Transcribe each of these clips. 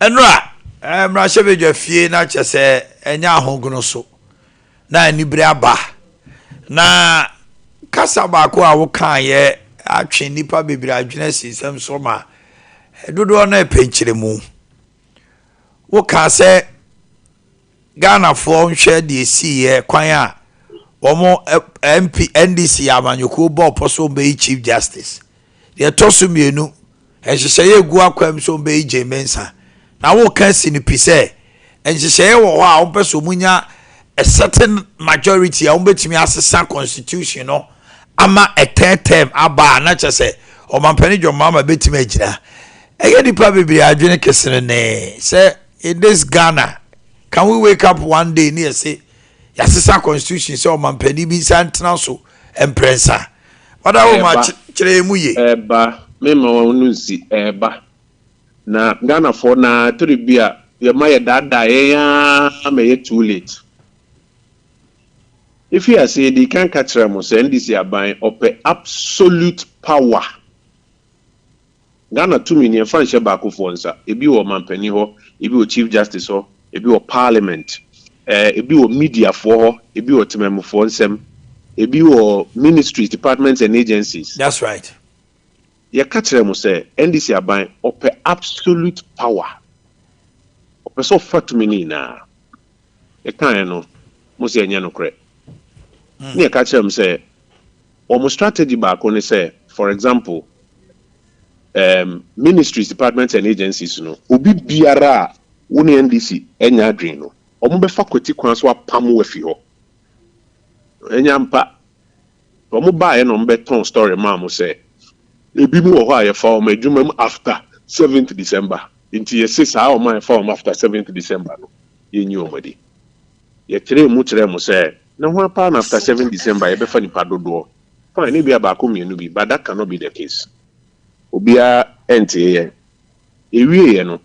Enra mrashe be fie na chese enya ahogono so na anibere aba na kasa baako a wo kan ye atwe nipa bebira adwene sisem so ma dodo na epenkyere mu wo ka se Ghana for nhwe de si ye kwan a omo MP NDC amanyoko bo poso be chief justice de toso mienu ehyehyeye gu akwam so be je mensa na wo ka si ni pise ehyehyeye wo ho a wo peso munya a certain majority a wo betimi asesa constitution no ama a third term aba na chese o mampani jo mama betimi agira ege dipa bibiri adwene kesene ne say in this Ghana can we wake up one day near say yasesa constitution say o mampani bi santena so emprensa wada wo ma kire mu ye eba me ma wonu si eba na Ghana for na tribia ye ma ye dada ya me ye too late. If you say they can't catch them, say this year by upper absolute power. Ghana 2 million French back for answer. It be a man penny ho, it be a chief justice ho, it be a parliament, it be a media for, it be a team for them, it be a ministries, departments and agencies. That's right. You catch them say, and this year by upper absolute power. Upper so fat to me now. You can't know, most no correct. Near catch them say, almost strategy back on say, for example, ministries, departments, and agencies, you know, Ubi Biara, Uni NDC, Enya Drino, Ombe faculty Kwanswa Pamu Efio. Enyampa, Omuba and Ombeton story, Mamu say, a bimu or higher form a jumum after 7th December. Into your 6 hour my form after 7th December. You knew already. Yet 3 mutremo say, no one pound after 7 December, I befa ni padodo. Fine, maybe about community, but that cannot be the case. Obia NTA. Ewie no.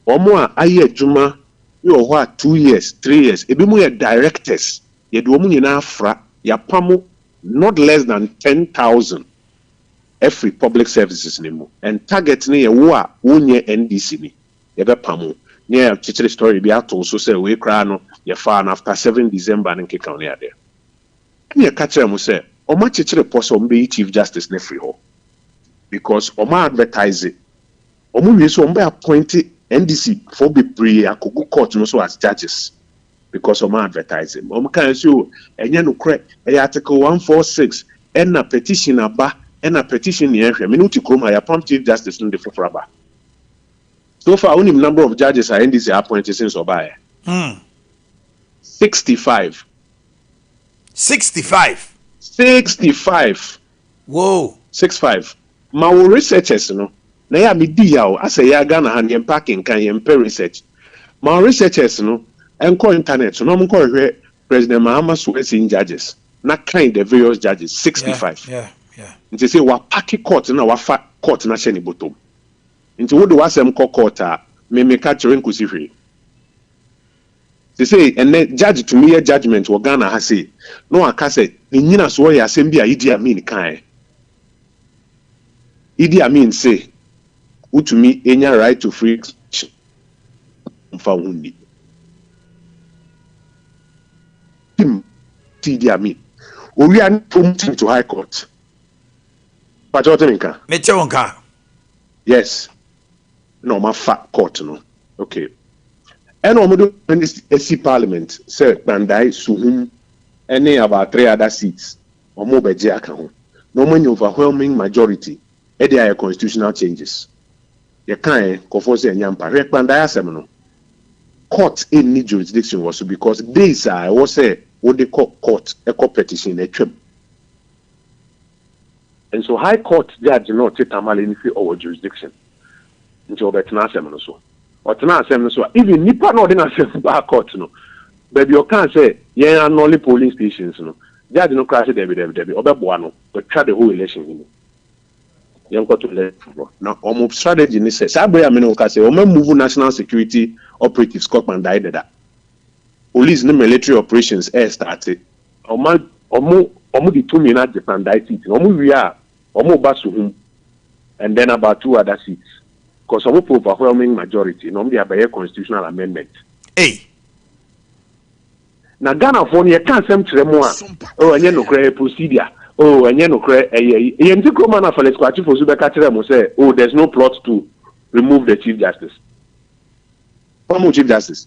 Omo aye juma, you what 2 years, 3 years. Ebi mu ye directors. Ye do mu nyina afra, ya pamo not less than 10,000 every public services nimo. And target ni ye wo a wonye NDC ni. Ye be pamo. Yeah, teacher story be out also say we cry no ye fan after 7 December and kick on there. And you catch them say, o ma teacher person be chief justice ne free ho. Because o ma advertise it. O mu we so o be appoint NDC for be pre akogu court no so as judges. Because o ma advertise it. O ma kan so enya no correct e article 146 and na petition aba and na petition ye hwe me no ti krom ha ya pam chief justice no de foforaba. So far, only number of judges are in this appointed since Obaya. 65. 65. 65. Whoa. 65. My researchers, no. Na ya mi di yaw asa ya Ghana han yem packing kan yem research. My researchers, no. Enko internet, no mo ko hwe President Mahama Suwesi judges. Na kind the various judges 65. Yeah. Nti say wa pack court na wa fa court na sheni bottom. Into what do I say? Court me catch your inquisition. They say, and then judge to me a judgment or Ghana has say, no, I can say, in Nina Soya, Assembly, Idi Amin kind. Idi Amin say, who to me any right to free expression. Found him, Idi Amin. We are promoting to High Court. But what do you mean? Yes. No, my fat court, no. Okay. And Omodo SC Parliament said Bandai Suhum any about 3 other seats or more beje account. No many overwhelming majority there are constitutional changes. You can't confuse and yampa. Bandai Semino. Court in any jurisdiction was because this I was say what they call court a competition a trip. And so High Court judge not take Tamale in our jurisdiction. Into Betna Semino so. Or Tana Semino so. Even Nipa no didn't say back court no. But you can't say, yeah, only polling stations no. Judge no crash Debbie, Obebuano, but try the whole election. You got to let now almost strategy ni say Sabre Amino say, Omen move national security operatives Scotland died that. Police no military operations air started. Omo the 2 minutes defend that seat. Omo we are Omo Basuhum and then about 2 other seats. because some overwhelming majority no be a constitutional amendment. Hey. Na Ghana for you can't send tremo oh and no credit procedure. Oh and no credit yenti kroma na fale squat for Subeka Tremo say oh there's no plot to remove the Chief Justice. Former Chief Justice.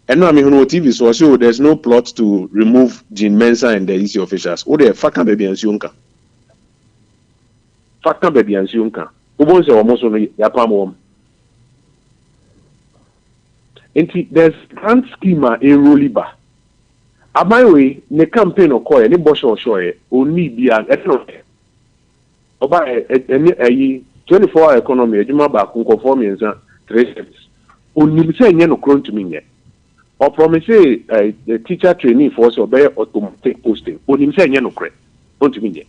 And no I mean no TV so say oh there's no plot to remove Jean Mensah and the EC officials. Oh the faka baby and Sionka. Faka baby and Sionka. Ubon say almost on yapam. There's grand schema in Roliba. Abawe ne campaign okoye ne bosho oshoye oni bia etno oba eni 24-hour economy adwuma ba konko mienza 3 service oni se enye no krontumi nye o promise the teacher trainee for so be automatic posting oni se enye no kre ontumi nye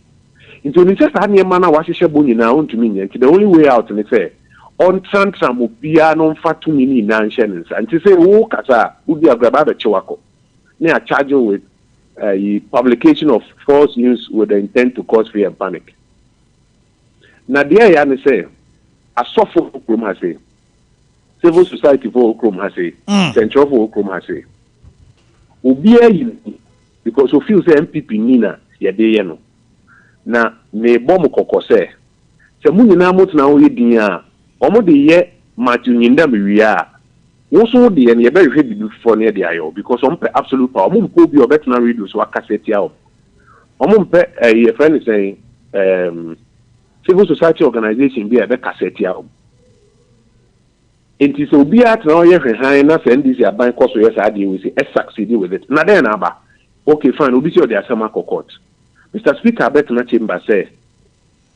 nti oni se sa ne ma na wa hwehwe bo nyina ontumi nye nti the only way out ne say on transam obia no mfa to ni na nhye nsa nti say wo kasa udi agraba be chewako. They are charged with publication of false news with the intent to cause fear and panic. Now, there I say, a soft for Okrom has say, civil society for Okrom has say, central for Okrom has say, Ubia because we feel say MPP Nina, ya de yeno. Na me bomb koko say, Samuni na mot na oye diya, omo de ye matu nyinda miya. Also, the and you very heavy before near the IO because on absolute power. Mum could be a better read so a cassette out. A friend is saying, civil society organization be a better cassette out. It is so be at now, yes, and nothing this year by cost, yes, I deal with it, succeed with it. Now then, Abba, okay, fine, we'll be sure they are some court. Mr. Speaker, better chamber say,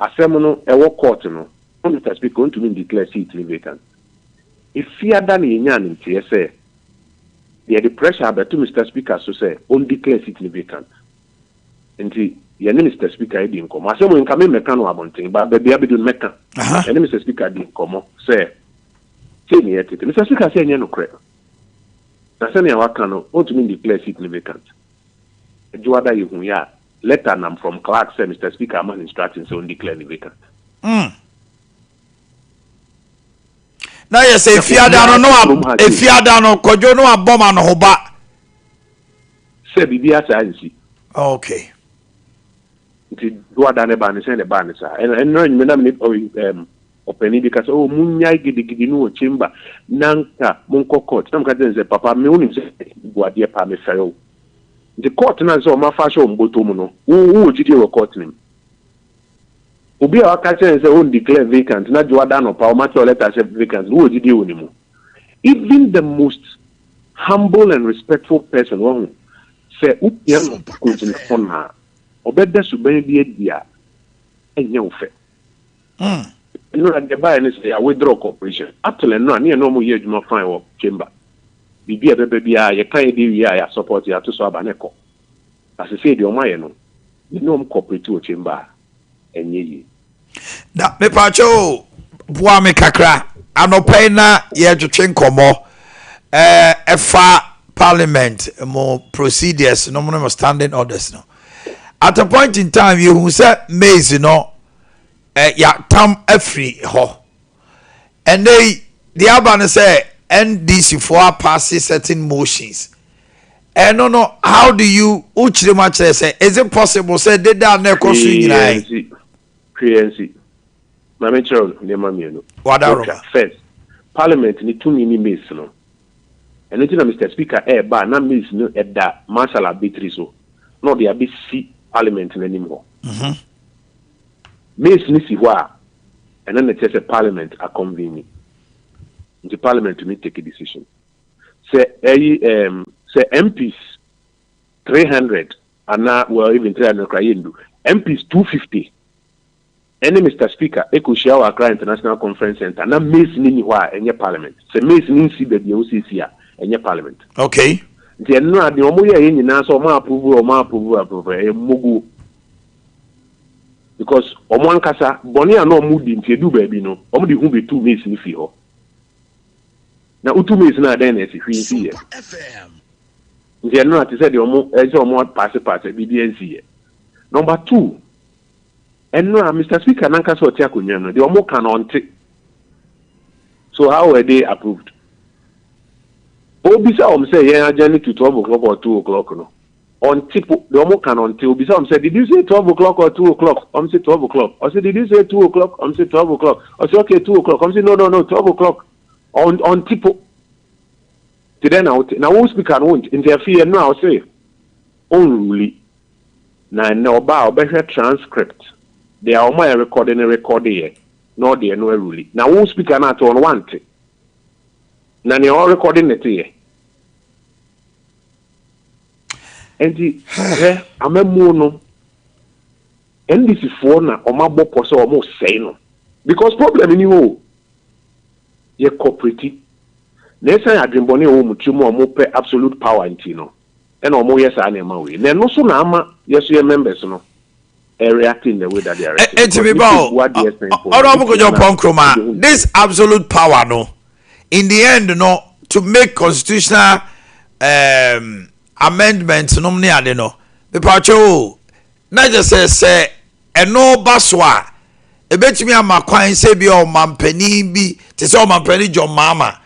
a seminal, a walk court, no, Mr. Speaker, going to mean declare seat vacant. If fear than in yan in TSA, the pressure but to Mr. Speaker so say, on declare it vacant. And the Mr. Speaker didn't come. I said, when come in mecano about thing, but the Abidun Mecca. And Mr. Speaker didn't come. Say me at it. Mr. Speaker said, no credit. I said, I can't want to mean declare it vacant. Joada you, letter nam from Clark said, Mr. Speaker, I'm instructing so on declare vacant. Na yes if you no kojo no aboma no hoba se bibia science okay nti do adane ba ne se ne ba ne sa en no nyime na me openi because oh munya gidigidi no chamber nanka monko court na mka denze papa me unim se guade pa me fero the court na so ma fa show mboto mu no wo jide wo court nim Obi a catcher say on declare vacant, not Joada no power match or letter say vacant. Who would you do anymore? Even the most humble and respectful person wrong say Upian continue on her. Obeda subeni dia and young fe. You know that the buy and say I withdraw corporation. Actually no near no more year you must find work chamber. Bibi a baby you can't do ya support you to so abaneko. As I said, your no. You know corporate to chamber. Na me pacho boa me kakra anopai na ye dwetwe nkomo efa parliament mo procedures no mo standing orders no at a point in time you who say maize no ya tam afri ho and the urban say NDC for pass certain motions and no how do you uchire ma kire say is it possible say they da na ekosu nyina Creancy. My mentor, Nemamiano. What first, Parliament need 2 mini miss, no. And it's Mr. Speaker, but not miss no at that martial arbitrary so. No, they are busy Parliament anymore. Miss Nisi Wa, and then it says a Parliament are convening. The Parliament to take a decision. Say, MPs 300, and now, well, even 300 MPs 250. Any Mr. Speaker, Ekushia Accra International Conference Center, na Mace Niniwa and your Parliament. Say Mace Ninsi the OCC and your Parliament. Okay. The no the Omoya in so ma approve Mugu. Because Oman Kasa, Bonia no mood in Tedu baby no, Omdi who be 2 Mace Nifi. Now 2 Mace na then as if we see it. The no to say the Omo pass BBNC. Number 2. And no, Mr. Speaker, Nanka so Tiakunyano, the Omo can on take. So how were they approved? Obisa say yeah journey to 12 o'clock or 2 o'clock no. On tip the omo can until Obisa say did you say 12 o'clock or 2 o'clock? Say 12 o'clock. I say did you say 2 o'clock? Say 12 o'clock. I say okay 2 o'clock. Say no 12 o'clock. On tip. Then now who speaker won't interfere now say only na oba obehwe transcript. They are my recording here. No they no rule. Now who speaker na to on want. Na they all recording it here. And the amemo no NDC for na omabo poso almost say no. Because problem in you ye cooperative. Next time I dream boni o mutumo mo pe absolute power intino. And omo yes I am away. Then no so na ama yes your members no reacting the way that they are reacting. This absolute power no in the end no to make constitutional amendments no mni ade no bepacho na just say eno baswa ebetimi amakwan se bi o mampani bi te se o mampani jo mama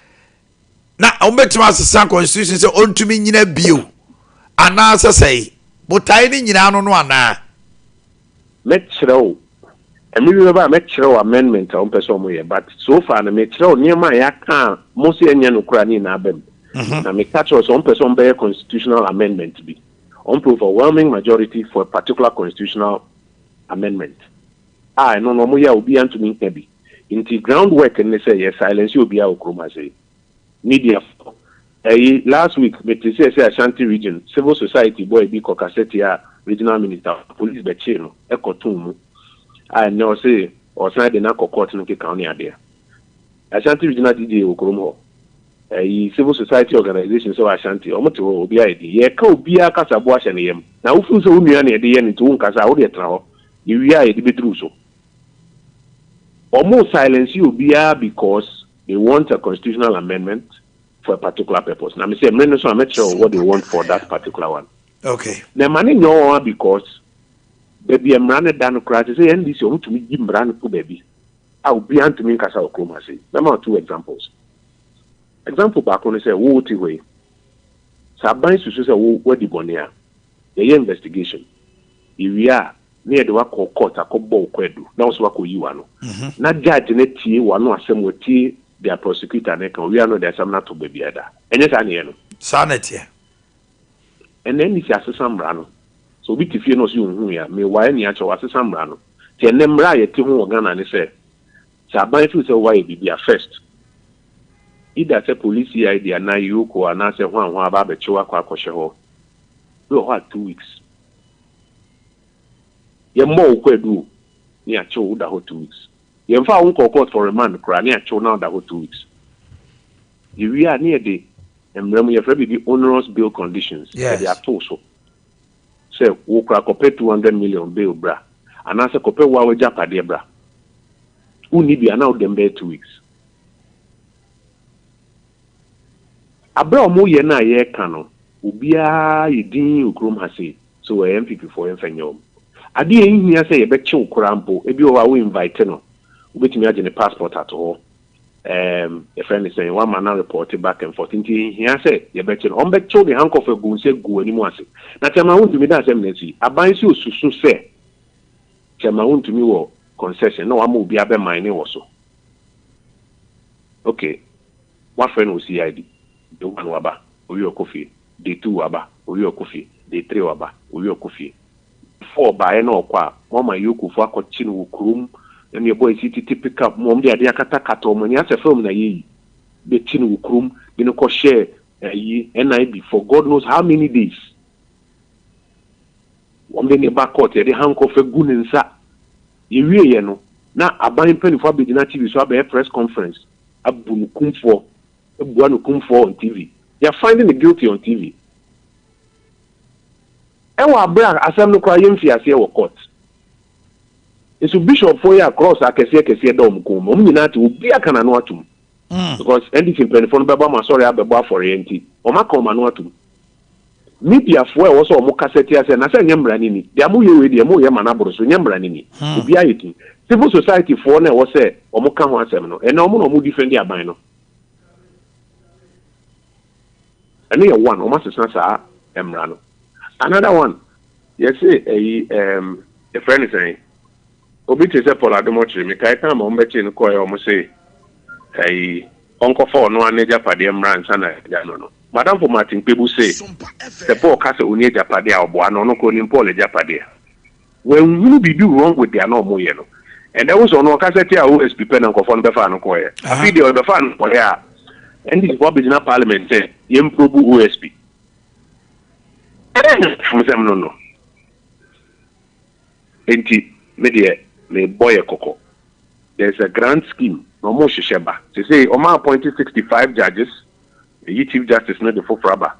na ombetimi asesa constitution se ontumi nyina bio ana asesai botai ni nyina no no ana metro emi bi ba metro amendment on person mo ye but so far na metro niema ya kan mo se enya no kura ni na abem na me catch us on person be constitutional amendment be on overwhelming majority for a particular constitutional amendment no mo ya obi antumi nka bi inti groundwork and say yes silence you obi a okroma say media last week me say Ashanti region civil society boy bi Kokasetia regional minister police be che no ekotum no say or side na court no ke county ade Ashanti regional DJ okromo civil society organization so Ashanti omoto obi a di ye ka obi a kasa bo ahye ne yem na ufun so unua na ye ne to nkasa wo de tra ho ye a ye de betru so almost silence you obi a because they want a constitutional amendment for a particular purpose. Now, I say, I'm not sure what they want for that particular one. Okay. The money no because baby, I'm running down the crowd. Say, and this you want to me give brand to baby. I will be to me Kasa Oklahoma. Say, number 2 examples. Example back on say, wo ti way. Saban susu say wo di bonia. The investigation. If we are near the work court, a kobo kwedu. Now so wako you ano. Na judge ne tie wano asem wo tie their prosecutor we are not there some not to baby other. And yes, I know. Sanity. And then if you are some rano. So we if you know you here, may why any actual was some rano. Tell them right to who Ghana and say, Saban if say why be first. Either say police idea na you ko and answer one about the choa kwa kosheho. We had 2 weeks. Ye more kwedu near cho the whole 2 weeks. You found court for a man, crying at now that whole 2 weeks. If we are near the and remember you have the onerous bill conditions, yes. They are told so. Say, we crack up 200 million bill, bra, and answer copy wa japade bra. Who need be now them there 2 weeks. Abra mo ye na ye kano, ubia yidin ukrum hase, so MPP for enfenyom. Adi yin here say ye be chill kurampo, ebi o wa we invite no. Which me the passport at all. A friend is saying one man now reported back and forth. He said, "You betcha on back to the handcuff of go say go anymore." Now, tell my own to me that's empty. I buy you so say. Tell my own to me or concession. No, I'm be a mine also. Okay, one friend will see ID. The one waba, or your coffee. The 2 waba, or your coffee. The 3 waba, or your coffee. 4 by no qua. Mama, you could for a chin room. And your boy city typical mom de adia kata kato when you have a film na ye the chin ukrum you know share ye NIB for God knows how many days. One day near back court the handcuff a gun in sa ye no na aban penny for be na TV so a press conference abu kum for on TV. They are finding the guilty on TV. And what brag asem no cry yem fi ase wo court. It's a bishop for you across a kesi dom kum. Omunati will be a cananoatum. Because anything penny for Baba, sorry, I'll be for Enti. Or my comanoatum. media for also omo cassette as na say nyambra ni dia mo ye we dia mo ye manabro so nyambra ni obi ayeti civil society for na wo say omo ka ho asem no e na omo defend aban no and you one omo sesa sa emra no another one you say a friend is saying obi te say Paul Adomochi me kai time omo bechi no ko e omo say onko for no aneja pade emra nsa na ja no Madam for Martin people say the Paul Casa Unia Japadia or Boano no calling Paul Japadia. When you be do wrong with their normal yellow. And there was no cassette always be pen and confront the fan choir. A video of the fan for ya. And this Bob is in a parliament say, Yemprobu OSP. From them no. Enti media me boy a coco. There's a grand scheme, no more sheba. They say Oma appointed 65 judges. The Chief Justice not the full rubber.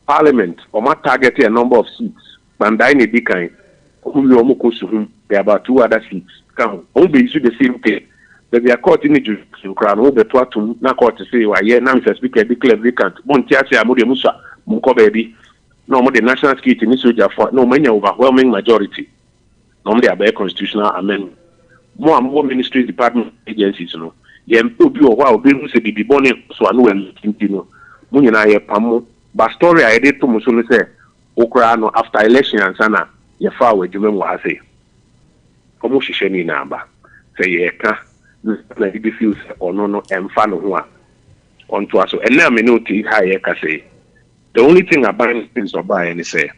Parliament, or my targeted a number of seats. Bandai Dikai, whom you almost whom there are about 2 other seats. Come, only issue the same thing. That they are caught in the jurisdiction crown over the to not court to say, why, yeah, now Mr. Speaker declared vacant. Montiasi Amudi Musa, Munkobedi, no more the national security in soldier for no many overwhelming majority. Normally, a constitutional amendment. More and more ministry department agencies, you know. Yempo bi o wa obi hu se bibi bone so anu en tintino mu nyina ye pamo ba story I did to muso no say okra no after election ansana ye fa wa dwuma mu ase komo hihye ni na ba say ye ka na bi feel say ono no emfa no ho a onto aso enna me no ti ha ye ka say the only thing about things oba any say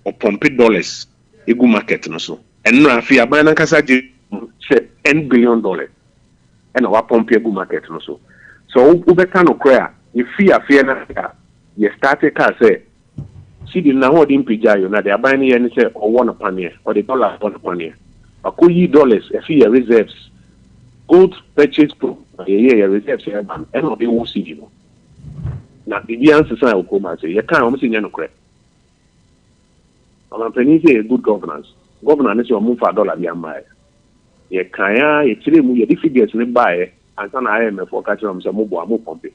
o pompe dollars egu market no so enno afi aban na kasa je say $10 billion and our pump good market no so. So we can no cry. If fear na you started car say she did not hold in pijayo na they are buying any say or one upon here or the dollar one upon here. But could ye dollars if you reserves gold purchase pro yeah reserves here and not be won't see you. Now the answer say will come and say you can't almost see no cry. I'm saying say good governance. Governance is move for dollar be am ye kaya ye tire mu ye di figures ne bae ansa na IMF for catch am say mo bo am pompe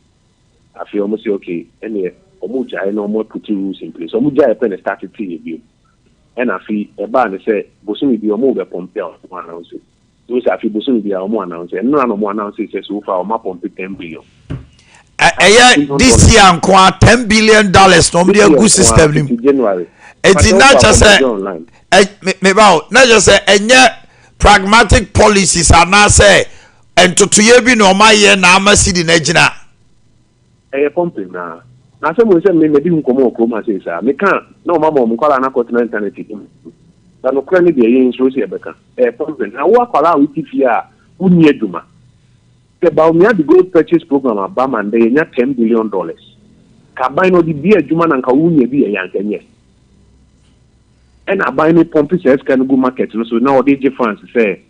afi o mo say okay ene o mo jai no mo put rules in place o mo jai pen start to ye bi and afi e ba ne say bosumi bi o mo be pompe o mo announce do say afi bosumi bi o mo announce no na mo announce say so far o ma pompe 10 billion this year anko $10 billion no mo dey good system nim January it's not just me ba not just enye pragmatic policies are now say and to ye no ma ye na amasidi na gina pumping na say mo say me di nkomo okoma say sa me kan na ma mo kwala na continental internet na no kra ni de ye nso say beka pumping na wo kwala we tifi a unye duma the Baumia the gold purchase program abama and they nya $10 billion ka buy no di bi aduma na nka unye bi ye yankenye and I buy me pumping says can go market so now the difference say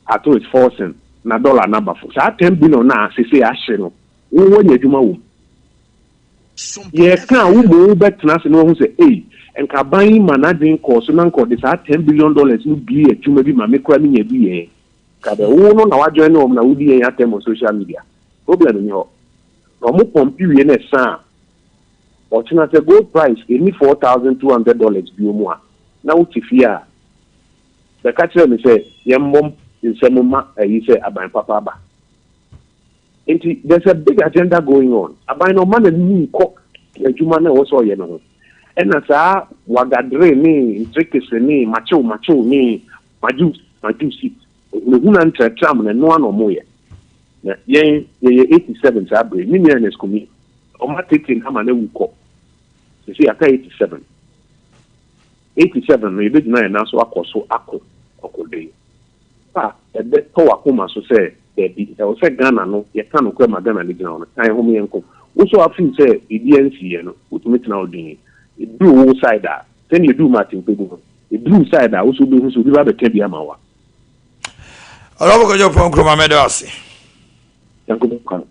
at all it's forcing na dollar number for so $10 billion na say ahye no wo nya adwuma wo ye kan wo mo bet na se no hu say and ka buy managing cost na nko this $10 billion no bi adwuma bi ma me kura me nya bi ye ka be wo no na wa join no na wo di ye atem on social media problem ni ho no mo pumping we na sa or tina say gold price any $4,200 bi o mo a na utifia the catcher me say yembom in semuma you say aban papa ba there's a big agenda going on aban no man ni ko adwuma na wo so ye no and as wagadre ni intricacy ni macho ni maju sit no huna ntratram na no ano mo ye na ye 87 sa bre ni nearness komi o ma taking ama na wuko see aka 87 no ebe dina na so akoso akode ebe to akoma so say e o say Ghana no ye kan no kwa Ghana ni gina no kan ho me enko wo so afin say EDNC ye no utumi tena odin e do wo side a then you do Martin Pebu e do side a wo so be hu so bi ba be ka bi ama wa olobo ko jo pon kroma me do ase yanko kan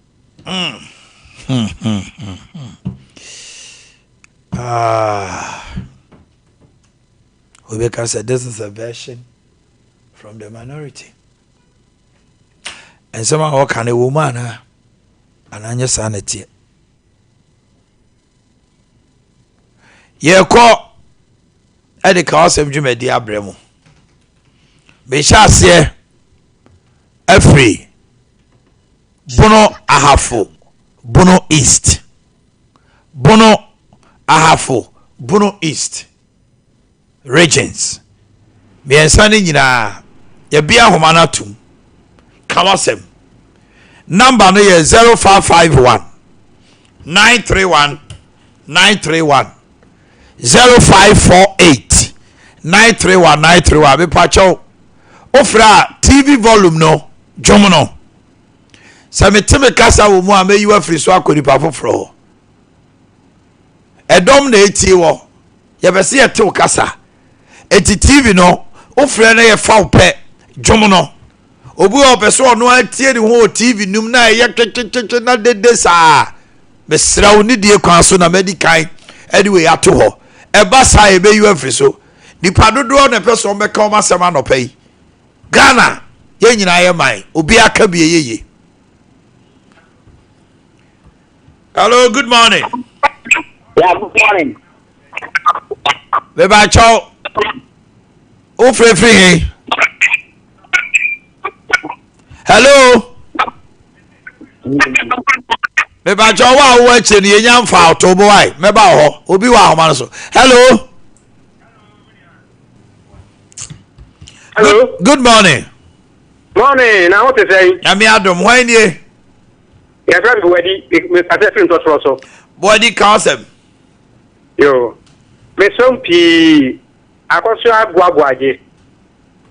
Ubeka said this is a version from the minority. And somehow can a woman and anya sanity. ye ko edi ka asem dwumadi abremu be hyase afri bono ahafo bono east bono ahafo bono east regions miensa ni nyina ye bia homa na tum kawasem number no ye 0551 931 931 0548 931 931 be pacho ofra TV volume no dwom no sa meteme kasa wo mu a meyi afri so akonipa foforo edom na eti wo ye be se ete kasa eti TV no ofra na ye fa pe dwom no obu opeso ono atie ni ho TV num na ye kekekeke na dede sa be srawo ni die kwan so na medical anyway ato ho eba sa e be yu afri so nipa dodo na peso meka o masema no pai Ghana ye nyina ye man obi aka bie yeye. Hello, good morning. Yeah, good morning. Beba chow o free hello Beba chow wa wo eche ni enya mfa to bo ai meba ho obi wa homa so hello. Hello. Good morning. Morning. Now what is saying? Yami Adam, why ni? Yes, I'm ready. Me start film to also. Body council. Yo. Me Sompa akoso Boakye.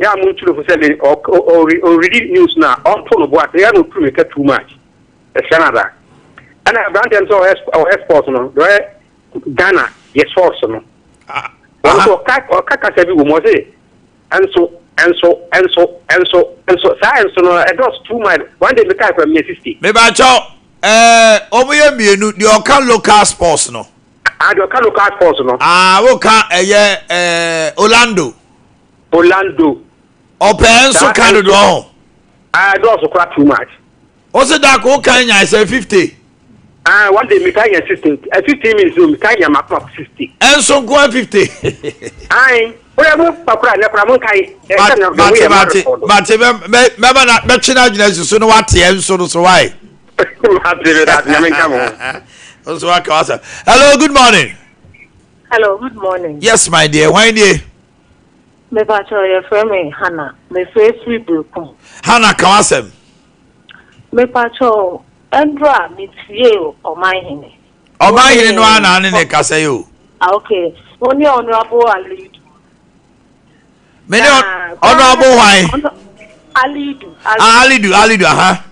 Ya mu tulu for say o read news now. On to Boakye ya no tulu make too much. E Canada. And I brand them so export no. Ghana yes force no. So kaka sabi wo mo say. And so science no it does too much. One day make from me 60. Me ba chow omoye mienu the okan local sports no. And your local sports no. Wo kan Orlando. Open so kan do ho. Does quite too much. O se da ko kan nya say 50. One day me can 60. 15 minutes me can ya map 60. En so go 50. Ai Papa, never mon kai. Mate na be china gyina so no wate en so no so why. Hello, good morning. Hello, good morning. Yes, my dear. Why dear? Me pacho your friend me Hannah. Me face we broken. Hannah Kawasem. Me pacho Andra me tie Omanhene. Omanhene no ana ne kasa yo. Okay. Only honorable Ali. Me honorable why? Ali do aha.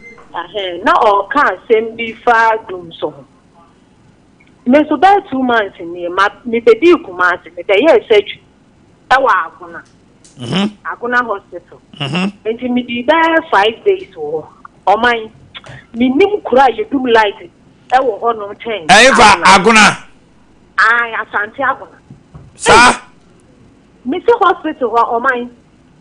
Na o kan sem bi fa dum so. Me so ba 2 months ni me bedi Kumasi me dey search. E wa Aguna. Aguna hospital. Enti me di ba 5 days wo. O man me nim kura ye dum light. E wo ho no ten. E fa Aguna. Asante Aguna. Sa Mr. Hospital o man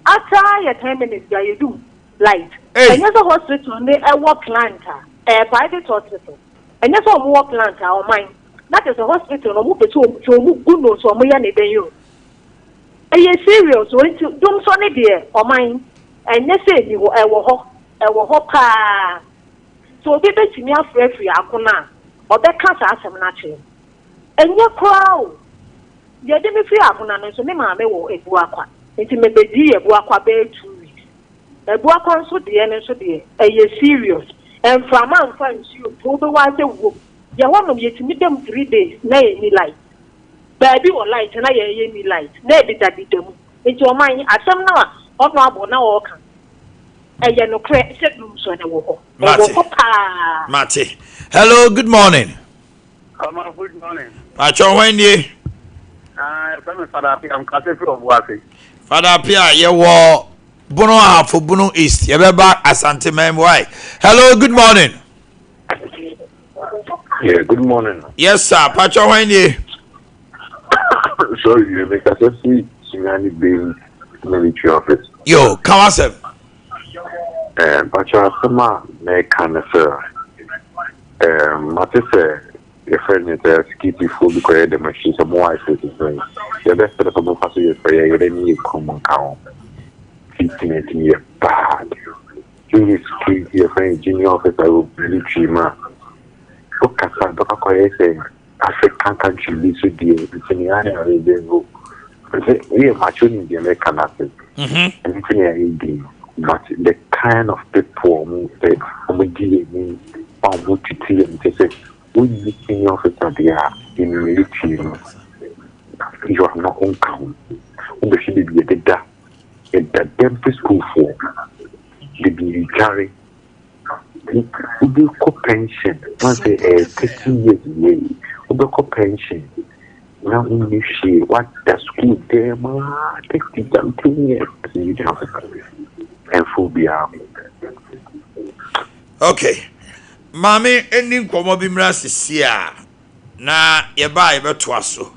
after your 10 minutes you do light. Hey. And yes, a hospital ne a work plant a private hospital. And yes, a work plant o man. That is a hospital no mu peto mu guno so mo ya ne ben yo. E ye serious so into dum so ne de o man. And yes say ni wo e wo ho pa. So be betimi afrefri akona. Obeka sa asem na che. Enye kwao. Ye de me fi akuna no so me ma me wo ebu akwa. Enti me bedi ebu akwa be 2 weeks. Ebu akwa so de ne so de e serious. En frama nfa nsu to be wa se wo. Ye wonom yetimi dem 3 days na ye ni light. Baby wo light na ye ni light. Na e bidadi dem. Enti o man asem na ono abo na wo kan. E ye no kre se dum so na wo ho. E wo pa. Mate. Hello, good morning. Good morning. Acho when ye Father Apia, I'm Castle from Boakye. Father Apia, ye wo Bono Afo Bono East. Ye be back Asante Memwai. Hello, good morning. Yeah, good morning. Yes, sir. Pacho when ye. Sorry, you make us see Sinani Bill military office. Yo, Kawasem. Pacho Asama, me can say, Matisse, your friend is a skippy fool because the machine some more I is right. The best of the most is for you, then you come on count. 15 years bad. You is your friend, junior officer, will be man. Look at that, Dr. saying African country, this would be in the area they go. We are maturing the American accent. And but the kind of people who deal me, who to tell them, they say, we need senior officer there in military. You are not on count. We should be a data at the dentist school for the military. We do pension. Once a 30 years away, we do pension. Now, you see what the school there, ma, 10 years. You know, and phobia. Okay. Mami, ending komo bimra sisia. Na yeba to aso.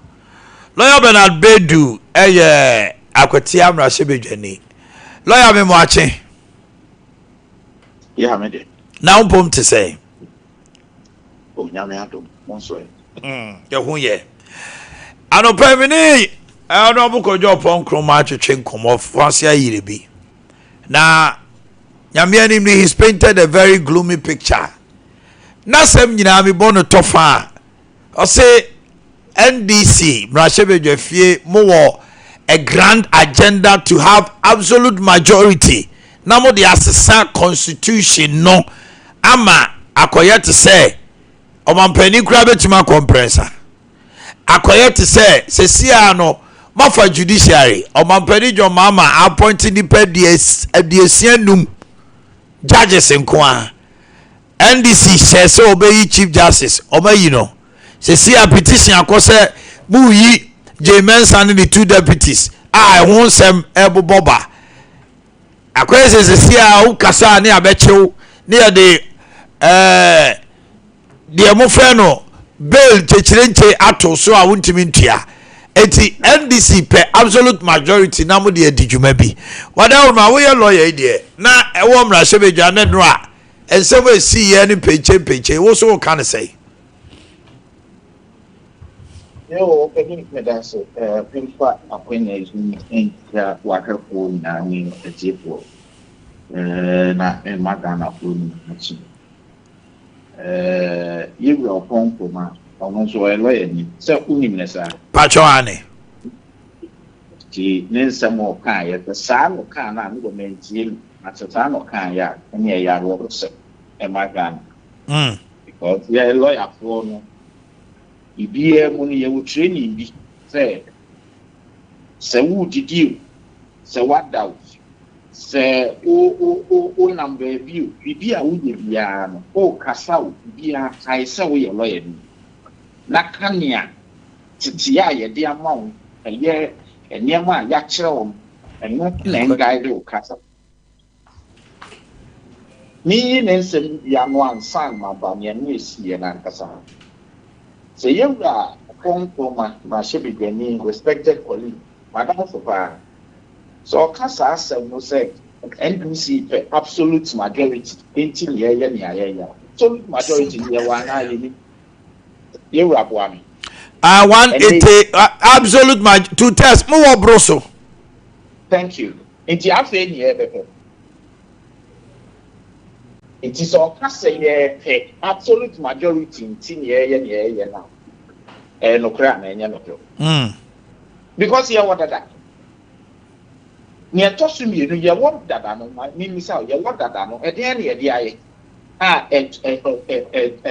Lawyer Bernard Bedu, Akwati Amra Sebedwani. Lawyer me moache. Yeah, me de. Na umpom te say. Oh, nyame adom. Monso e. Ye hu ye. Anopemini, ano bukojo pon kroma atwetwe nkomo fansia yire bi. Na nyame anim ni he's painted a very gloomy picture. Na sem nyina me bono tofa. O say NDC Mrashebedwafie mo a grand agenda to have absolute majority. Na mo the assessor constitution no ama akoye te say omampani kura betima compressor. Akoye te say sesia no mafa judiciary omampani jo mama appointing the ediesianum judges nkoa NDC says obey chief justice omayi no sesia petition akose mu yi J-Mensa and the 2 deputies won sem eboboba akoye sesia ukasa ne abechew ne de mo freno bail chechirenche ato so a wontimi ntua eti NDC per absolute majority na mo de adijuma bi wada ma wo ye lawyer de na ewo Mrashebedwa ne no a ensem esi ye ne peche wo so kan say Yo, pegin pedaço, pinfa apenas em ya wakafo na ni etipo. Na magana fun nchi. Yewu oponko ma, ono so lawyer ni. Se unim ne sa. Pacho ane. Ti nensamo kan ya sa no kan na ngo mentie atata no kan ya ene ya ro se magana. Because ya lawyer for no ibie mu ni ye training bi se wu didi se wada se o number bi a wu de bia no o kasa wu bia kai se wo ye lawyer ni na kania titia ye de amawo ye eniema ya kire wo eno na guide o kasa ni nensem ya no ansan ma ba ne no esie na kasa. So you are Mrashebedwani, respected colleague, Madam Sompa. So Kasa no say NDC absolute majority until ya. Absolute majority you are I want it absolute majority to test more broso. Thank you. Inti afa ni e it is all Kasa absolute majority in tin now. No cry no. Because you want that. Near Tosum, you want that. No, mean, Miss Out, you want that. No, at the end of the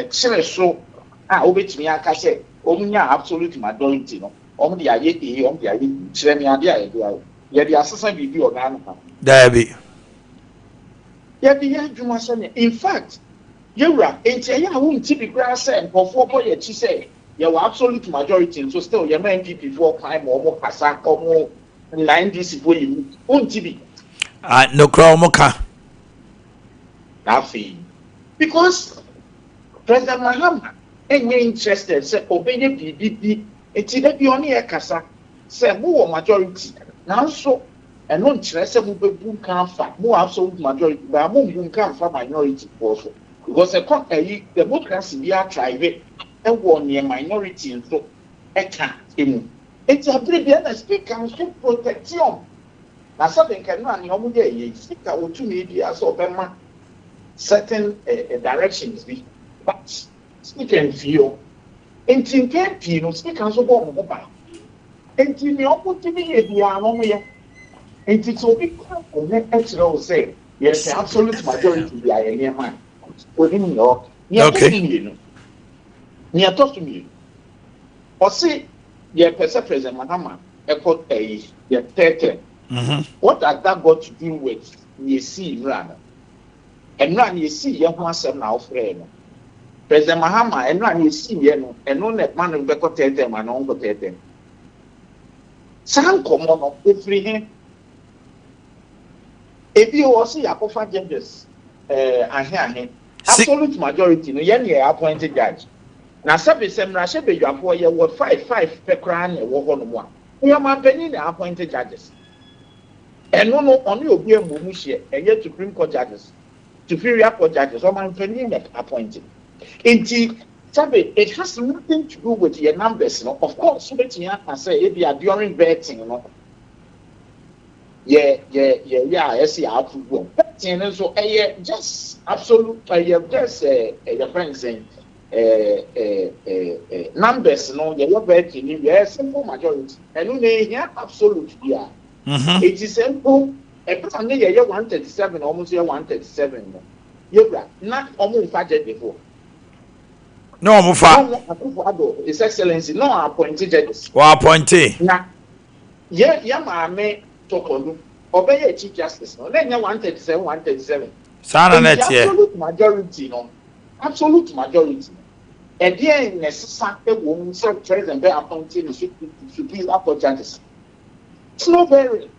day, so, obey me, I say, only absolute majority. No, only the idea, only the idea, yet the assassin will be on there be. In fact, you're right. I won't be grass and for 4 boy, she say, you absolute majority, so still your main people before climb or more Kasa or more 90s for you. Won't be no cromoka. Nothing. Because President Mahama ain't interested, say, obey the PDP, it's the only a Kasa, say, more majority. Now, so. And no interest in boom can fight more absolute majority, but boom can fight minority also. Because the democracy we are trying ɛwɔ near minority nso ɛka emu eti abiri bia na speaker nso protection na sɛbɛn kɛnu a nea ɔmo yɛ speaker otu na ebi asɔ ɔbɛma certain directions bi but speaker nfio enti nkɛ pii no speaker nso bɔ ɔmo ba enti nea ɔmo ti bi yɛ bia no yɛ enti so obi kɔ ɔmo ɛkyerɛ o sɛ yes absolute majority bi ayɛ nneɛma odi ni yɛ ɔkè nea ɛtɔ so mmienu ɔsi yɛ pɛ sɛ president mahama ɛkɔ ɛyi yɛ tɛɛtɛ what has that got to do with yɛsi nwura no ɛnura ni yɛsi yɛ ho asɛm na ɔfrɛ no president mahama ɛnura ni yɛsi yɛ no ɛno na ɛma no bɛkɔ tɛɛtɛ ma na ɔnkɔ tɛɛtɛ saa nkɔmɔ no efiri he ebi ɔsi yakɔfa judges ahe absolute majority no yɛn yɛ appointed judge na sɛbi sɛ mmarahyɛ badwafoɔ yɛ wɔ 5 pɛ koraa na ɛwɔ hɔ nom a ɛyɛ ɔmanpanyin na appointed judges ɛno no ɔne obi emu mu hyɛ ɛyɛ supreme court judges superior court judges ɔmanpanyin na appointed nti sɛbi it has nothing to do with your numbers no of course wobɛtumi aka sɛ ebi during vetting no yɛ a ɛsi approve vetting no nso ɛyɛ just absolute ɛyɛ just ɛyɛ friend saying numbers no yɛ vetting ni yɛ simple majority ɛno na ehia absolute bia it is simple ɛpɛsɛ ne yɛ 137 almost yɛ 137 no yɛwura na ɔmo nfa jɛ before no ɔmo fa his excellency no appointed judges appointed na yɛ maame tɔkɔlu ɔbɛyɛ chief justice no na nyɛ 137 saa na ɛteɛ absolute majority ɛdeɛ necessary ɛwɔ mu sɛ president bɛ appointed superior court judges it's not very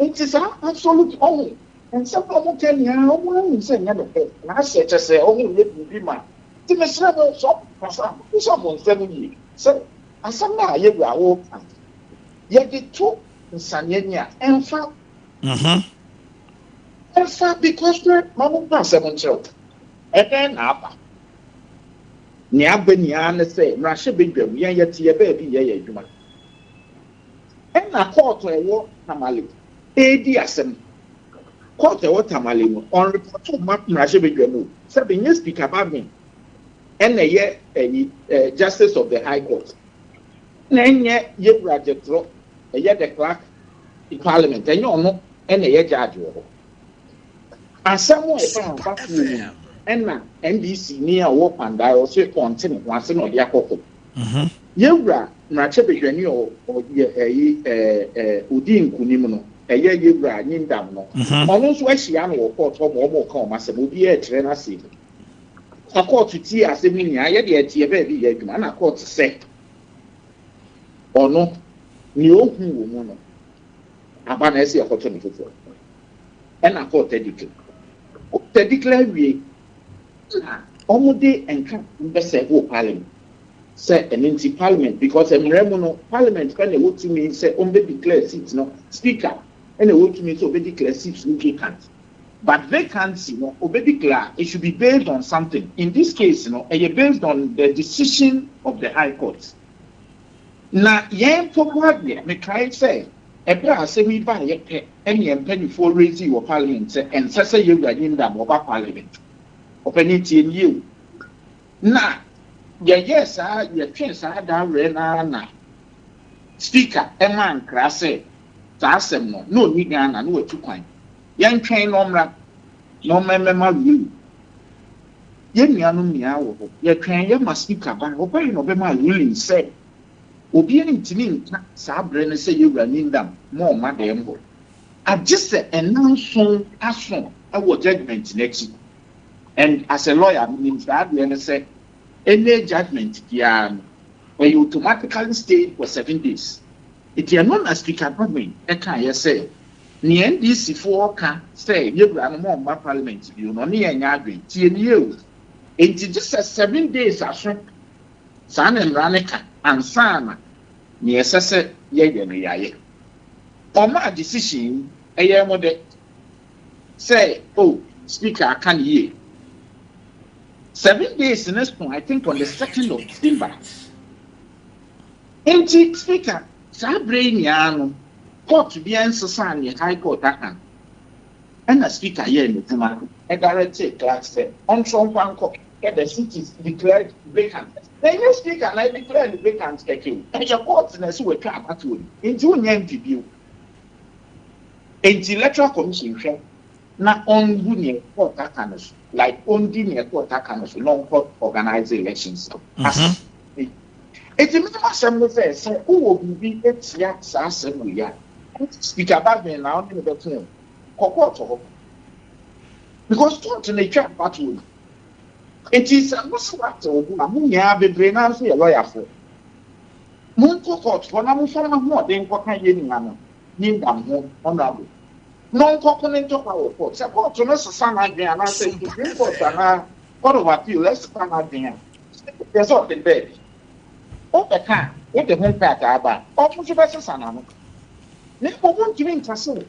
it is absolute ɔmo nsɛm ɔmo kɛ nia ɔmo ahu sɛ nyɛ no pɛ na ahyɛ kyɛ sɛ ɔmo yɛ biribi ma ti me srɛ no sɔ kasa sɔ mo nsɛm yie sɛ asɛm na ayɛ wura wo ka yɛde to nsanyɛni a ɛnfa because mamu ba asɛm nkyerɛw ɛdɛn na aba nea aba nia ne sɛ mmarahyɛ badwam yɛn yɛte yɛ baabi yɛyɛ adwuma ɛna kɔɔto ɛwɔ tamale ɛdi asɛm kɔɔto ɛwɔ tamale no ɔnrepɔto ma mmarahyɛ badwam o sɛ bɛnyɛ speaker babin ɛna ɛyɛ justice of the high court na ɛnyɛ yɛwura gyetoro ɛyɛ the clerk in parliament ɛnyɛ ɔno ɛna ɛyɛ judge wɔ hɔ asɛm a ɛfa nfa funu mu ɛna ndc ni a ɔwɔ pandai ɔso pɔnte ne ho ase na ɔde akɔkɔ yɛwura mmarahyɛ badwani ɔyɛ ɛyi odi nkunim no ɛyɛ yɛwura nyindam no ɔno nso ahyia no wɔ court hɔ ma ɔmo ka ɔmo asɛm obi yɛ ɛkyerɛ n'asɛm na court ti asɛm nyinaa yɛde ɛteɛ baabi yɛ adwuma na court sɛ ɔno nea ohu wɔ mu no aba na ɛsɛ ɛkɔtɔ ne foforɔ ɛna court declare wie na ɔmo de nka mbɛsɛ wɔ parliament sɛ ɛne nti parliament because mmerɛ mu no parliament ka na ɛwɔtumi sɛ ɔmbɛ declare seat no speaker ɛna ɛwɔtumi sɛ ɔbɛ declare seat no vacant but vacancy no ɔbɛ declare it should be based on something in this case no ɛyɛ based on the decision of the high court na yɛn pɔpɔ adeɛ mekae sɛ ɛbɛrɛ asɛm yi ba yɛ pɛ ɛne mpanyinfoɔ raise wɔ parliament sɛ ɛnsɛ sɛ yɛwura nyindam wɔba parliament ɔpɛni tie nie o na yɛyɛ saa yɛtwe saa dawerɛ na speaker ɛma nkra sɛ saa asɛm no na ɔni ghana na watu kwan yɛntwɛn nɔmra na ɔmɛmɛma ruling yɛn nuanom nyinaa wɔ hɔ yɛtwɛn yɛma speaker ba ɔbɛyi na ɔbɛma ruling sɛ obi ani ntini nka saa brɛ no sɛ yɛwura nyindam ma ɔma dɛm hɔ agye sɛ ɛnanson aso ɛwɔ judgment n'akyi and as a lawyer menim saa adeɛ no sɛ any judgment biara no ɔyɛ automatically stay for 7 days eti ɛno na speaker government ɛka yɛ sɛ nea ndc foɔ ka sɛ yɛwura no ma ɔma parliament bio no ɔne yɛn nyɛ adwen tie nie o enti gye sɛ 7 days aso saa na mmara ne ka ansa na nea ɛsɛ sɛ yɛyɛ no yɛayɛ ɔma decision ɛyɛ mo de sɛ speaker aka ne yie 7 days in this point, I think on the 2nd of December. Empty speaker, Sabriniano, court to be answered, High Court, and a speaker here in the Tamako, a guarantee class said, on some one court, the city is declared vacant. Then you speak and I declare the vacant taking, and your courts in a sewer trap at you, into an empty view. Intellectual commission, not on Guinea court canals, like on Guinea court canals, long court organized elections. It's a minimum assembly says, who will be it yaks assembly? Speak about me now in the film. Because to the trap battle. It is a muscle who have been brain as a lawyer for. Moon court, when I'm from more than what I didn't know. Name them home, honorable. Non component of our court. Support to Mr. San Adrian, and I say, to bring forth and what of appeal, let's come out there. There's all the bed. Oh, the car, what the home pack about. Oh, what's your best son? Never won't give in to say.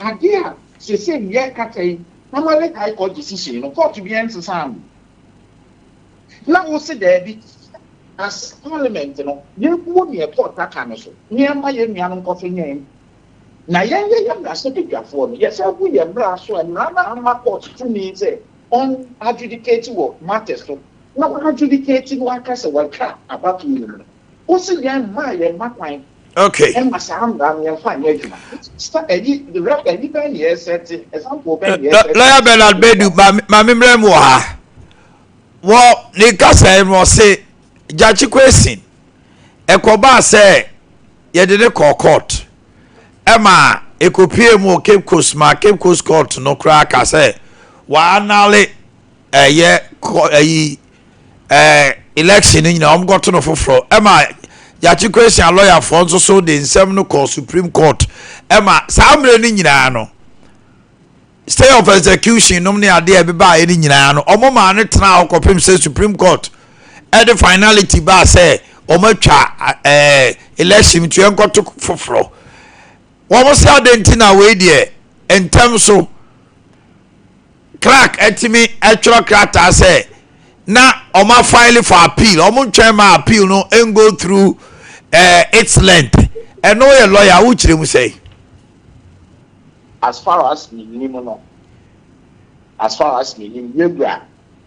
Idea, she said, yeah, Catay. Normally, I call decision, of course, to be answered some. Now, we'll say there as Parliament, you won't be a court that kind of so. Near my young coffee name. Now, young, I said, for me. Yes, I will be a brass and rather my court to me, say, on adjudicating work matters. Now, adjudicating work as a work crap about you. What's again, my okay. And my sound, I'm fine. The rest, anything, yes, example, Lawyer Bernard Bedu, my memory wa. Well, the Casa was say, Judge question. Ekoba say, you didn't call court. Emma, a copy more Cape Coast, my Cape Coast court, no crack, I say, one alley a year, election in your got to know for floor. Emma, Judge question, lawyer for so the seminal court, Supreme Court. Emma, some running in ano. Stay of execution, nominee Ade Akye any nyina no omo ma ne tena okopem say Supreme Court at the finality ba say omo twa election to enkoto foforo wo say adentina we de entem so clerk etimi actual character say na omo file for appeal omo twa ma appeal no and go through its length and no lawyer who chire mu say. As far as me,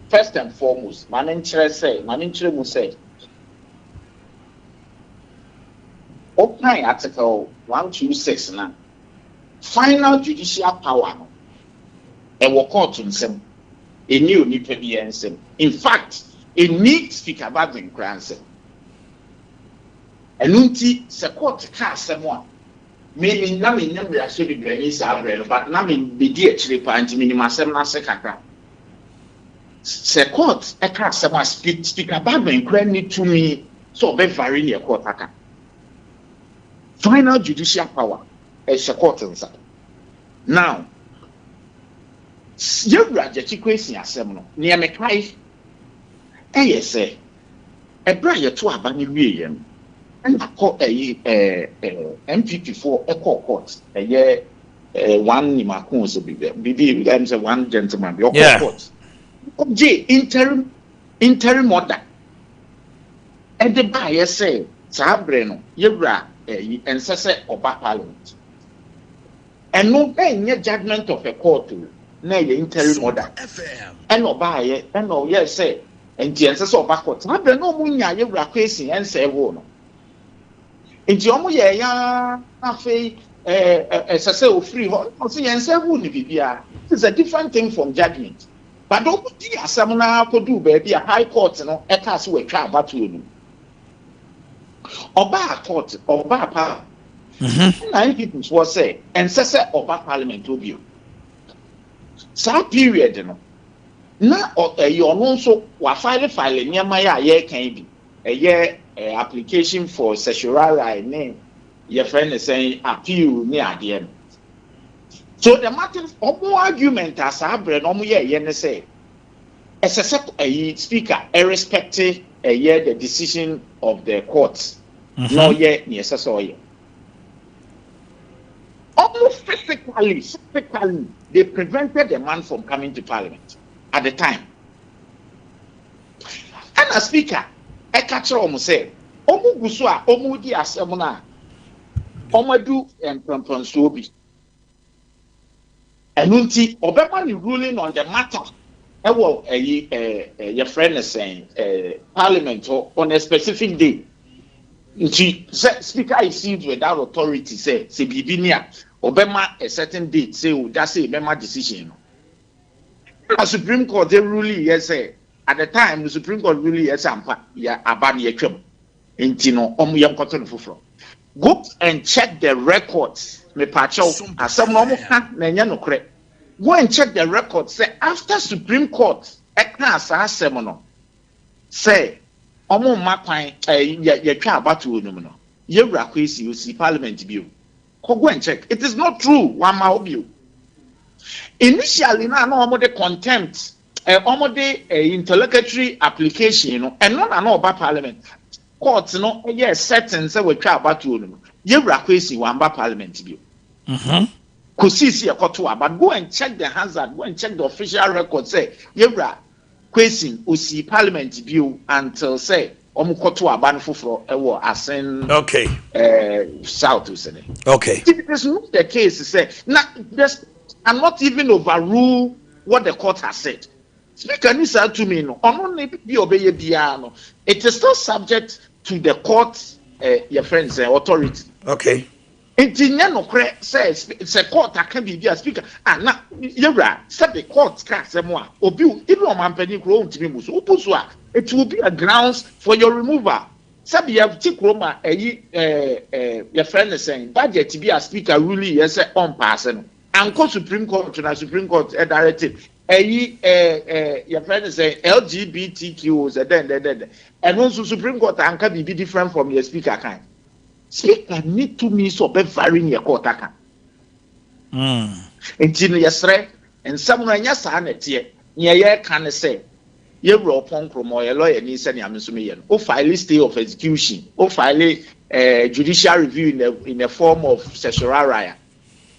first and foremost, Maninchre will say, open article 126 now. Final judicial power, and will court to him. A new NPBNC. In fact, a neat speaker about the grandson. And Unti, support cast someone. Meaning, Namin number actually Granny's average, but Namin be dear chili pint minima semna secata. Secot, a cast some speak about the granny to me, so be very near quarter. Final judicial power, a secot. Now, you graduate question a seminal near me cry. Yes, a brother to a bunny William. And I call a M54 Echo Court, a year one Nimakun, so be there's a one gentleman, the court. J interim order. And the buyer say, Sabreno, Yebra, and Sessa or Parliament. And no paying your judgment of a court to nay interim order. And no buyer, and no, yes, say, and Jances or backwards. Sabreno Munya, Yebra crazy and say, oh. Nti omo ye ya afei SSO free ho so yen say who ni bibia. It's a different thing from judgment. But don't di asam na akodu ba bia high court no e ka se we twa abatu enu. Oba court, oba pa. Nine people was say and say oba parliament obi. Sa period no. Na you no so wa file nyama ya ye kan bi. Application for sexual right name your friend is saying appeal near the end. So the matter of more argument as I bread no more say as a speaker irrespective the decision of the courts no yet necessary. Almost physically they prevented the man from coming to parliament at the time. a speaker e catch almost say omu guso a omu di asem na omadu empempon so obi enunti obema ni ruling on the matter e wo your friend is saying parliament on a specific day nti speaker is sealed without authority say bibi ni a obema a certain date say o da say obema decision no the Supreme Court they ruling yes say at the time the Supreme Court ruling yes ampa ya abani etwem nti no yam koto no foforo go and check the records me pacho asem no mo ha na nya nokre go and check the records say after Supreme Court ekna asem no say omo makwan ye twa abato onum no ye wura kwesi osi parliament bio go and check it is not true one ma obio initially na omo de contempt omo de interlocutory application no and no na oba parliament court no yes certain say we twa abato onum ye wura kwesi wamba parliament bio kosisi e koto but go and check the hazard go and check the official record say ye wura kwesi osi parliament bio until say omukoto aban foforo ewo asen okay south usene okay it is not the case say na just I'm not even overrule what the court has said. Speaker ni say to me no ono na bi obeye bia no it is still subject to the court your friends authority. Okay. Entinya no kre say court aka bibia speaker na yewra say the court ka say mo a obi even o mampani kro ntimi muso opuso a it will be a grounds for your removal. Sabi you have tikroma your friend is saying budget be a speaker really yes on pass no and go Supreme Court to Supreme Court directive your friend is saying LGBTQ then and also Supreme Court and can be different from your speaker kind. Speaker need to me so be varying your court aka. Enti yesre and someone nya sa na tie ye can say ye ro pon kromo ye lawyer ni se ne amsume ye no o file stay of execution o file judicial review in a form of certiorari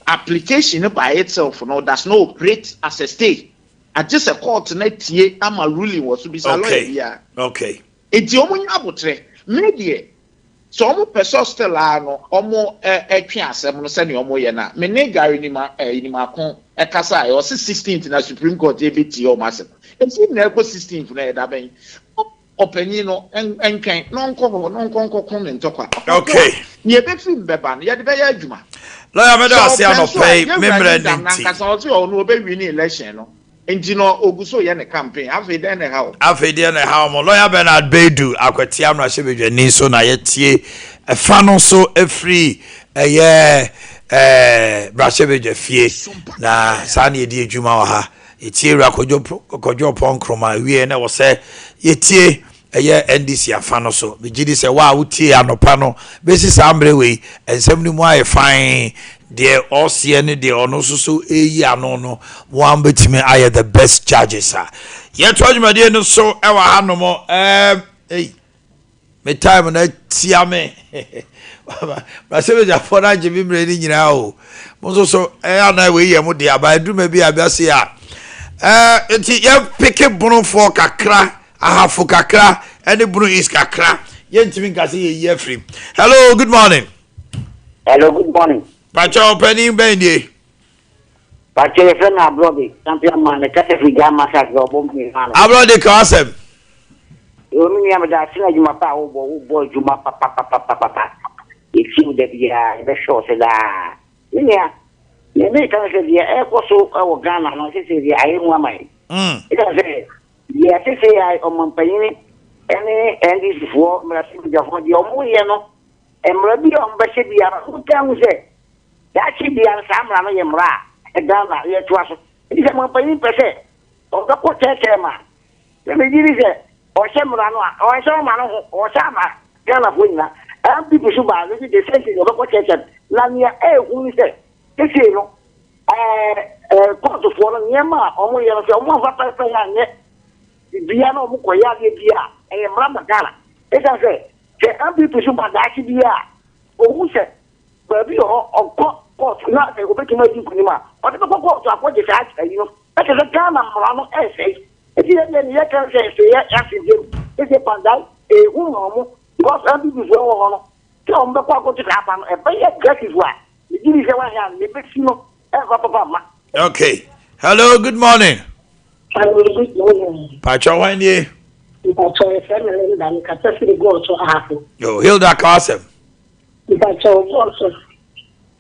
application by itself no does not operate as a stay and just a court na tie ama ruling was to be lawyer okay enti omunya abotre media so omo person still no omo etwe asem no se ne omo ye na me ne gari ni ma kon ekasa e o 16th na Supreme Court e beti o masem enti na ko 16th na e da ben opanyi no enkan no nkon ne ntokwa okay ni e be fi beba no ye de be ya adwuma lawyer me do ase no pay memra nti nkasa o ti o no be win election no enti no oguso ye ne campaign afede ne ha mo lawyer Bernard Bedu akwati amra hye so na ye tie efa no so free brashebedwa fie na sa na edi adwuma wa ha etie ra kojo ponkroma wie na wo se yetie NDC afa no so be gidi se wa wutie anopa no besi sambre we ensem ni mu aye fine de osie ne de ono so eyi ano no one betime aye the best judges are ye tojuma de no so e wa hanomo me time na tia me ba se be ja fora je bi mre ni nyina o mo so ana we ye mo de aba duma bi abase a enti ye pick bunu for kakra ahafu kakra any bunu is kakra ye ntimi nkase ye free. Hello, good morning. Hello, good morning. Pacho penny bendie. Pacho ye friend abroad champion man kase figa masa go bom mi hano. Abroad de kasem. Yo mi am da sina juma pa wo bo juma pa. Ichi de bia be show se da. Me kan se dia e ko so o Ghana no se dia ai mu amai. Ita se dia se ai o mampayini ene endi fo me la se dia fo dia o mu ye no. Emra bi o mba se dia ko kan se. Ya chi dia samra no ye mra. E Ghana ye tuaso. Ita mampayini pese. O da ko tete ma. Me diri se o se mra no o se ma no o sa ma Ghana fo ina. Am bi su ba le de sense o ko tete la ni e hu se. Ese no court for nyema omo ye no se omo fa pa ya nye bia no mo ko ya bia e mra magala e ka se ke ambi pusu ba da chi bia o hu se ba bi o court na e go beti ma di kunima o te ko court akọ je sa ayi no e ke ga na mra no e se e ti ye ni ye kan se ya ya se je Ese panda who no because I'm this is one. So I'm go to happen. A pay get is what. The give is one hand. The big no. Okay. Hello, good morning. Good morning. Pacho Wendy. Pacho family than catastrophe go to happen. Yo, Hilda Kasem. Pacho also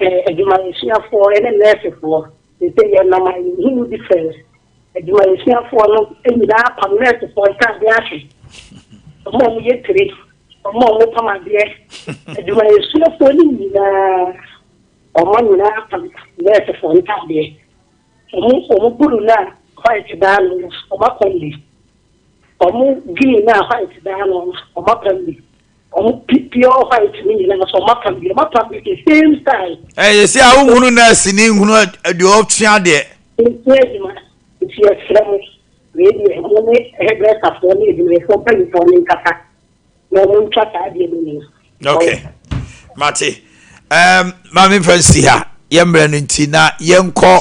education for any nurse for. They say you're not my difference. Education for no any that permanent for can't be actually. Mom yet three. Mom come and be education for me or money now nurse for can't be. Omo buru na white down omo kwali. Omo green na white down omo kwali. Omo pure white ni na so omo kwali the same style. You see how hunu na sini hunu de option de. If you are friends, maybe only hairdresser for me, you may open for me kaka. No one chat idea. Okay. Mate. Mami Francis here. Yembre ntina yenko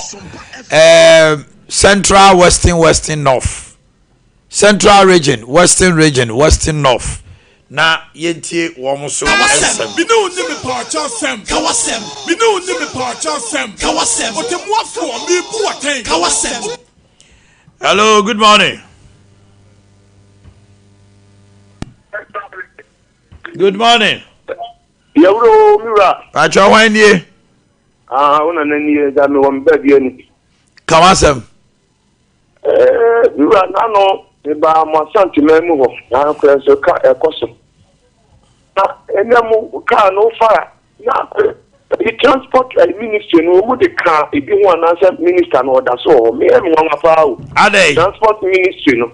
Central, Western, North. Central region, Western North. Na yentie womuso kawasem bi no ni me pacha sem kawasem bi no ni me pacha sem kawasem otemuafo mi bu aten kawasem. Hello, good morning. Good morning. Yawro mira Pacha Wendy. Una nani da me won bedi ani. Kawasem. Mira nano e ba mo sentiment mu ho na ko so ka ekoso. Na enemu ka no fara na the transport ministry no mu de ka e bi ho anasa minister no da so me em won afa o. Ade. Transport ministry no.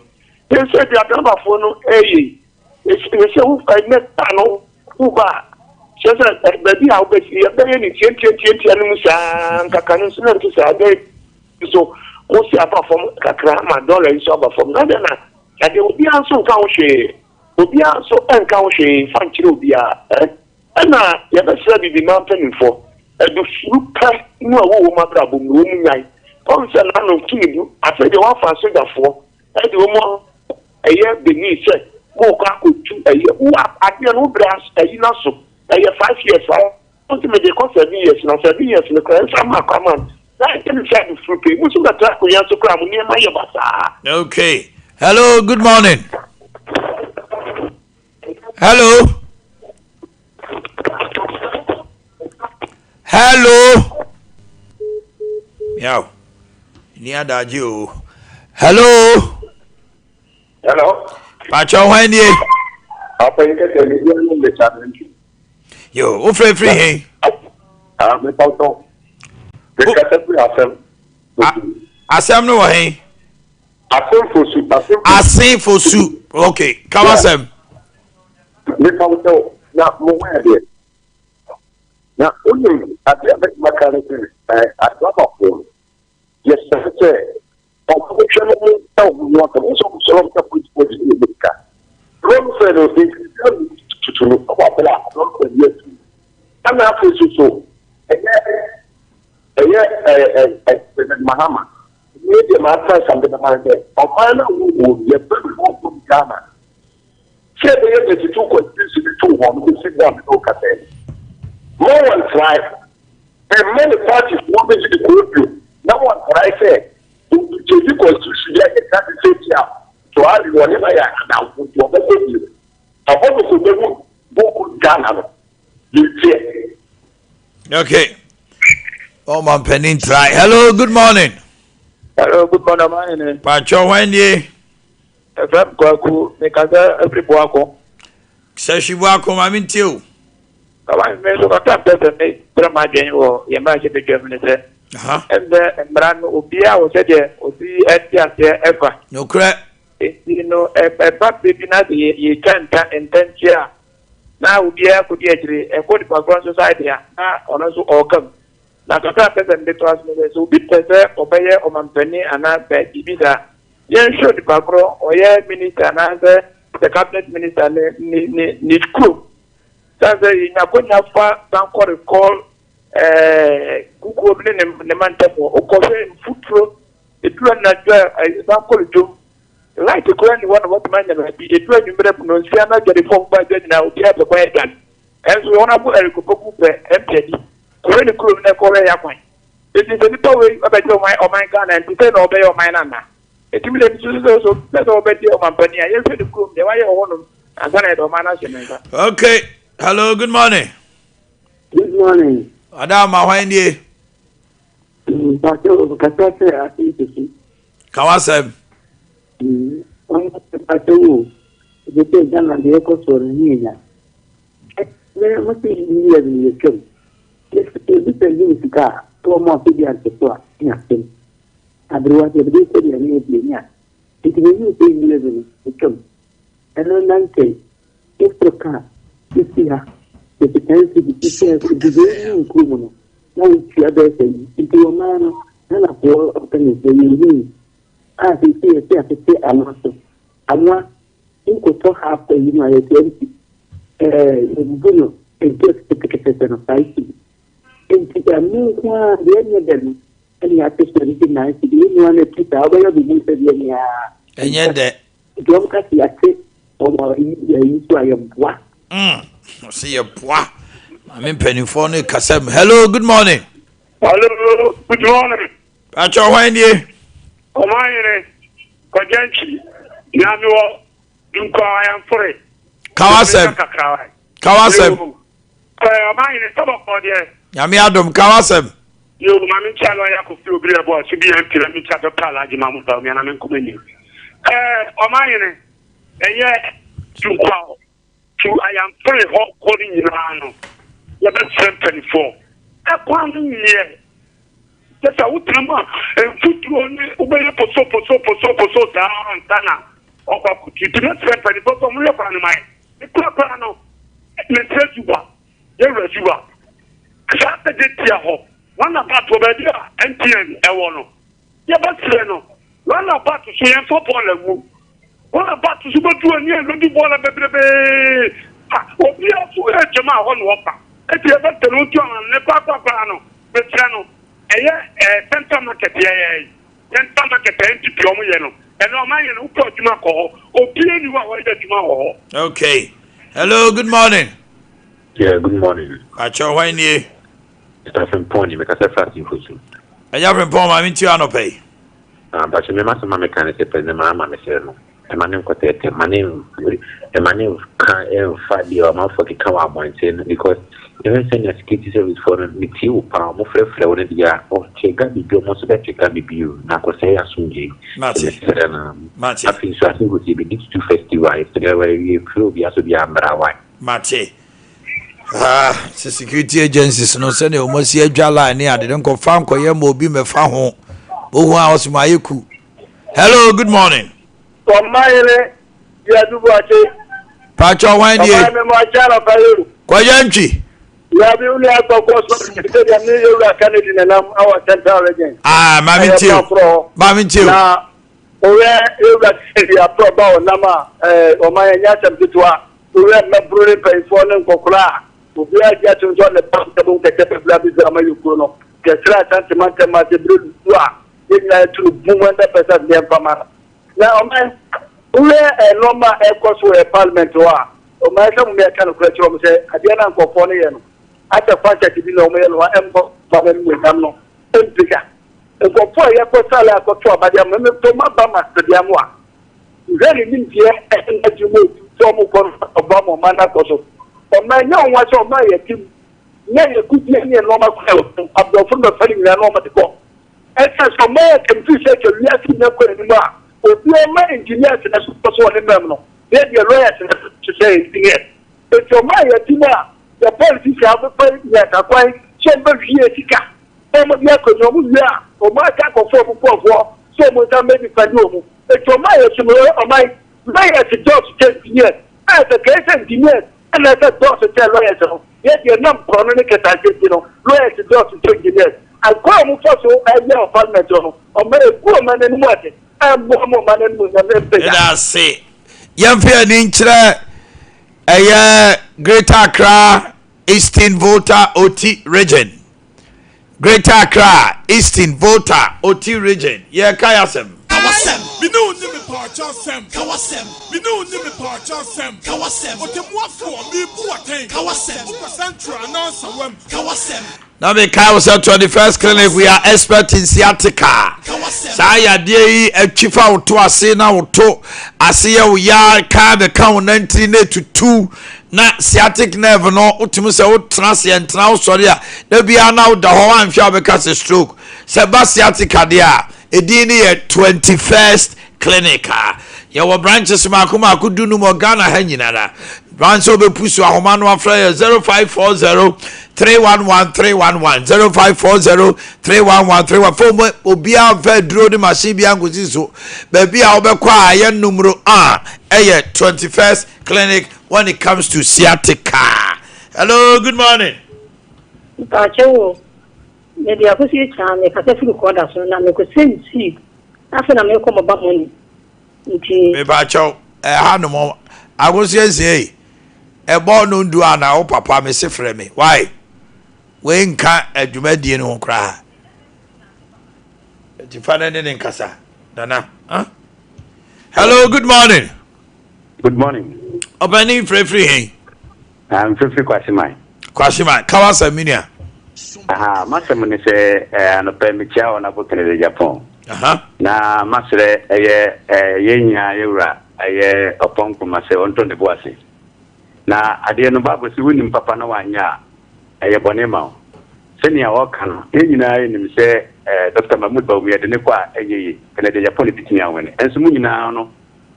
They say the adaba for no e se wu fa meta no u ba just baby how be you be ni tie anu sa nkaka no so na to sa dey so o si aba from kakra ma dollar is aba from na na ade obi anso nka wo hwe obi anso enka wo hwe fa nkyere obi a na ya be sra bi ma panin for edu fuka no a wo ma bra bo no mu nyai o se na no tunibu afa de wa fa so da fo e de mo eye beni se mo ka ko tu eye wa ade no bra ayi na so eye 5 years fa o ti me de ko 7 years na 7 years no ka ensa ma command. Okay. Hello, good morning. Hello. Hello. Yow. Ni adaji o. Hello. Hello. Pacho Wendy. Apa you get the challenge? Yo, o free he. Me pauto. Asem no he. Asin for su. Okay, Kawasem. Me pauto na mo wa de. Na only at the mechanic I drop off. Yes, sir. Unfortunately, we want to so long to put in the car. Rome said to about that. Yes. I'm not so. Mahama. Maybe my first something about that. Or I know who you from Ghana. Say the 2 questions to 1 who sit down and look at it. No one tried. And many parties wanted to quote you. No one tried say to you constitution exactly say to all whatever I now put your message. I want to go Ghana. You say. Okay. Oh, my penny try. Hello, good morning. Hello, good morning, man. Pacho Wendy. FM Kwaku, make us every Boako. Says you walk home, I'm in too. I made a time me, Brahma General, your magic the Germany said. And Bran Ubia was said there, or the ever. No crap. You know, a back baby, not ye can't and 10 years. Now, Ubia could get a good background society, on us all come. Na kaka person de transmit so bi pese obeye omanpani ana be ibida yen show the background oye minister na the cabinet minister ni crew sasa inakonya fa banko recall kuko ne mantemo okofe futuro edura na jwa banko jo right to go any one of what man and be a 20 minute pronunciation get it from by then now, we have the quiet gun. And so on about Eric Boku, empty. When the crew in a Korea point. It is a little way about your mind or my gun and to tell obey your mind. It will also let obey your company. I just the crew, the way you want them. I'm going to manage. Okay. Hello, good morning. Good morning. Adam, Omanhene Yaw. Kawasem. See your bois. I'm in Pennyphone Kasem. Hello, good morning. Hello, good morning. At your Omanhene. Omanhene Kojanchi. Nano, I am free. Kawasem. Omanhene, some of the Yami Adam Kawasem. You, Mammy Chalo, I could feel great about to be empty. Let me chat the Palaji Mamuta, and I'm in communion. Omanhene, and yet, to call. I am very hot calling in Rano. You're not 24. I can't hear. That's a wood number and put you on so down, Tana. Or you do not spend 24 from your family. The Crapano, let's tell you what. You're a Juba. Saturday, one about Obedia, NTN, Ewono. Yeah, but Seno. One about to see and football. What about to super to a near Lucky Bola Baby? Oh, we are to Jama on Wapa. If you ever tell you on the Papa Pano, the channel, a Santa Market, Santa Market, Piomo, and Omanhene who called Jumako, or Pierre, you are waiting tomorrow. Okay. Hello, good morning. Yeah, good morning. At your Omanhene. It's from Pony, because I'm fasting for you. And you're from Pony, I'm in Tiano Pay. But you must have a mechanic, and the mamma, Michelle. My name can't fight the amount for the car mountain because even send a security service for me too. I'm afraid for the year or check out the most better can be you. Nakosaya Sunji. I think so. I think we need to festival where we flew the Asubia Mate. Security agencies no send almost here Jala near. They don't confirm Koyamo be me found. Oh, was my Yuku. Hello, good morning. Omanhene Yaw Boakye. Pacho Omanhene. Koyanchi. Yeah, we only have to go to the Canadian and our central region. Mami Tio. Now, we are probably Nama, Omanhene Yaw. We have a brewing pay for them. We are getting on the possible to get a blabby Yukuno. The Sra Santa Mata Brew. To boom and the person near Pamara. Now, man, we are a normal air course for a parliament to our. O my son, may kind of question say, I didn't go for you. At the fact that you know, I'm going with them. No, and go for a postal, I got to about them, to my Bama to the Amwa. Very means here, and you move from Obama, Manacoso. Or my young watch of my team. Nay, a good young normal crowd of the front of telling their normal to go. And as for my computer, you have to know anymore. If you are my engineers and as possible in Memno, then your lawyers to say anything else. If you're my engineer, the politics have a point that are quite chamber here. Some of your Konomuya, or my type of war, so much I may be Panomo. If you're my engineer, or my as a dog to 10 years, as a case engineer, and as a dog to tell lawyers, yet you're not communicate as you know, lawyers to dog to 10 years. I call also a young parliament or my poor man and what. That's it. Young Pierre Nintra, a Greater Accra, Eastern Volta, OT region. Greater Accra, Eastern Volta, OT region. Yeah, Kayasem. We know parcha sem. Kawasem. Me no me parcha sem. Kawasem. Otemwafo me buaten. Kawasem. Central announcer wem. Kawasem. Now me kai say 21st clinic we are expert in sciatica. Sa ya dey atwifa woto ase na woto ase ye wo ya ka be kan 1982 na sciatic nerve no utimi se wo trans ye ntra wo sori a na bia na wo da ho anhwa be ka se stroke se ba sciatica de a edin ye 21st clinic ye wo branches makoma akudu no mo Ghana ha nyinara branch obe pusu ahoma no afra 0540 311 0540 311 phone obia ve dro de machine bia ngozi so ba bia obekwa aye numero 21st clinic when it comes to sciatica. Hello, good morning. Pacho, maybe I could see a chance if I could record us and I could send see. After I may come about money. Me Pacho, Hanumo, I was say, a born no do an our papa me se frame me. Why? When can't a Jumedian won't cry? You find anything in Casa? Dana, huh? Hello, good morning. Good morning. Opening free. I'm free Kwashima. Kwashima, Kawasa Minia. Aha, Masamuni say, and a permit on a book in Japan. Na Masre, Yenya, Yura, a punk from myself on the Boise. Na Adiano Babu, winning Papa no one ya, a Bonema. Senior Okan, in say, Dr. Mahmoud Baumi at the Nequa, a Canadian politics now, and Sumuna.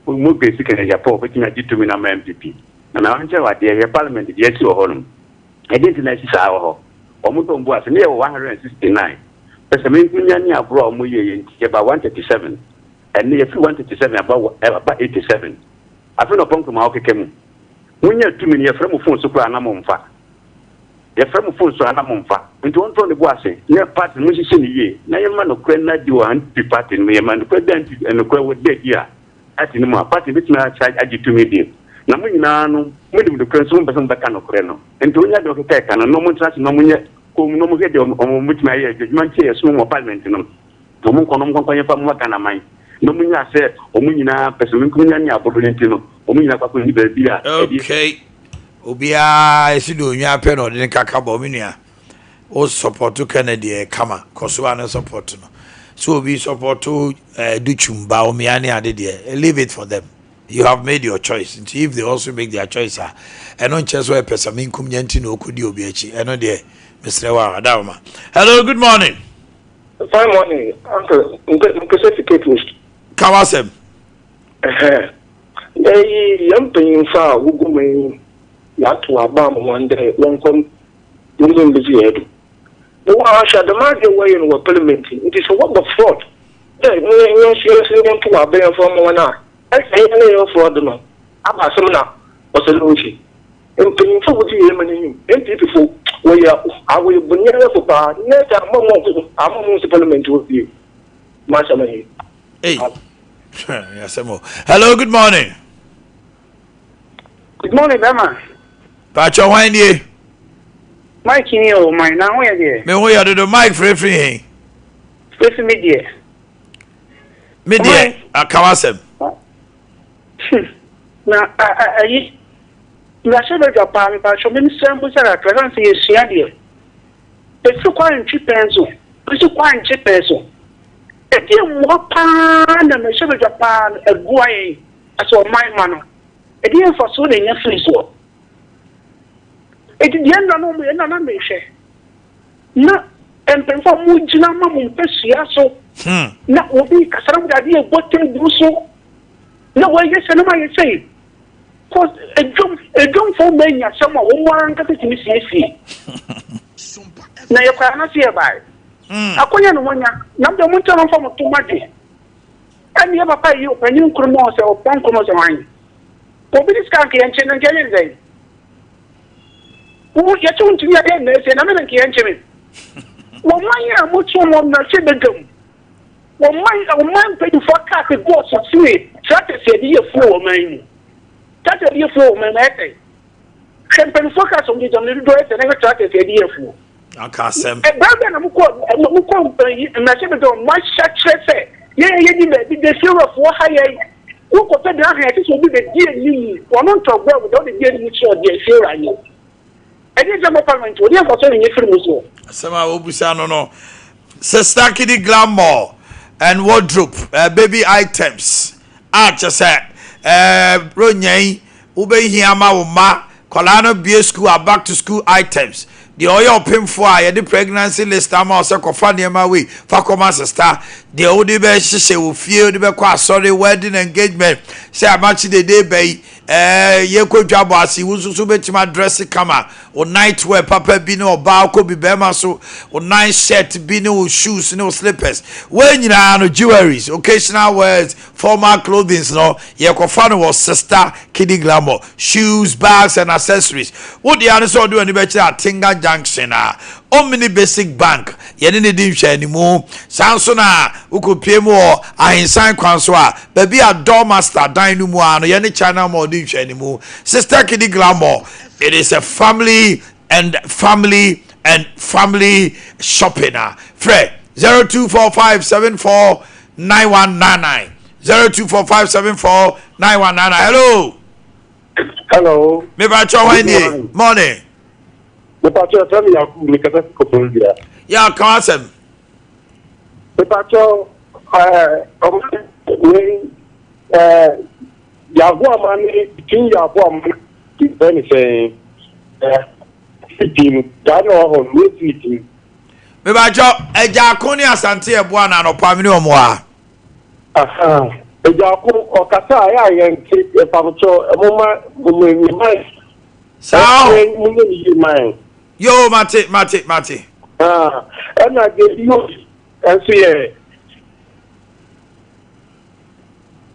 We move basically in Japan, which I did to me, I'm MPP. And I answer what the parliament did yet to home. I didn't know this hour. Omuton was near 169. But the main thing I brought me about 137. And near 137 about 87. I feel upon to my came. When you're 2 million from a phone super anamumfa. Your friend phone so anamumfa. Into one from the Boakye, near part of musician ye. Now your man of Quena do and be part in me, a man and the quay with dead here. At in my party, which may charge at 2 million. Namunano, maybe the consumer person back on Creno. And to another attack and no more trust no more, whom no more get on which my judgment here, small apartment in them. No more company from what can I mind. No more said, Omina, Pesumina, Populentino, Omina Papua. Okay. Obia, is doing your pen or didn't Cacabominia. All support to Kennedy, Kama, Kosuana support. So we support to Duchumba or Miani Adia. Leave it for them. You have made your choice. If they also make their choice, and on chess where Pesamin Kumyantino could you be and no dear, Mr. Adama. Hello, good morning. Fine morning, Uncle. Specific was Kawasem. I'm paying for who go me not to Obama one day, won't come in busy. The one shall the market way in what parliament. It is a work of fraud. Then, when seriously want to obey from one hour. I say, I for the man. About some now was a solution. And paying for what you mean, and people, I will be near for part, net a moment, I'm almost a parliament with you. Master, hey, yes, hello, good morning. Good morning, Emma. Pacho, why ye? Mike, you my now, where ye? Me, we are the mic free. Listen, media. Media, a Kawasem. Now, I should have Japan, but so many samples are present in Siadia. It's so quite cheap pencil. It's so quite cheap pencil. A dear Wapan and I should have Japan a boy as well my manner. A dear for so in your face. It is the end of me and I'm sure. No, and perform Mujinama Pessia so. Not will be Cassandra idea what can do so. No way, yes, and I say. Because a jump for many are someone who want to get me see. Now you cannot see about it. I couldn't want number one time from too much. And you have a pay you when you could know or one commerce wine. But this can't get and get who you're talking to me again, and I'm not getting well, my much more than Chibigum. Well, my pay to fuck up the boss of Sweet. Try to say, dear fool, man. That's a dear fool, man. Champagne focus on the little dress and never try to say, dear fool. I can't say. And I'm going to my shut say, yeah, you did the fear of what I who got the head to be the dear you, one on top without the dear you saw the fear I know. I didn't have a parliament to the other in your film. Somehow, Obusano, no. Sister Kitty Glamour and wardrobe, baby items. Just said, Ronye, Ube Hiama, Ma, Colano Beer School, back to school items. The oil pim for the pregnancy list, I'm also confiding my way. Fakoma sister, the old baby, she will feel the quite sorry wedding engagement. Say, I'm much the day, bay. Yeko Jabasi, who's so much my dressing camera, or night wear, Papa Bino, or Balco Bibema, so, or night shirt, Bino, shoes, no slippers. When you know, jewelries, occasional wears, formal clothing, no, Yakofano was sister, Kitty Glamour, shoes, bags, and accessories. What the others all do any better at Tinga Junction, Omni Basic Bank, Yenini Dimsha anymore, Sansona, who could pay more, I insign Consoa, baby a doormaster, Dynamo, Yenny China more anymore. Sister Kitty Glamour, it is a family shopping. Fred 0245749199 0245749199. Hello. Maybe I try morning. The patrol tell me you Yeah, come the patrol Yabo money between Yabo money keep anything team that on meeting. Maybe I try a Jaconi Asante Buana no Pamino Moa. Aha. A Jaco or Kasa, I am take a patrol a moment in my mind. Yo, Mate. And I gave you and see.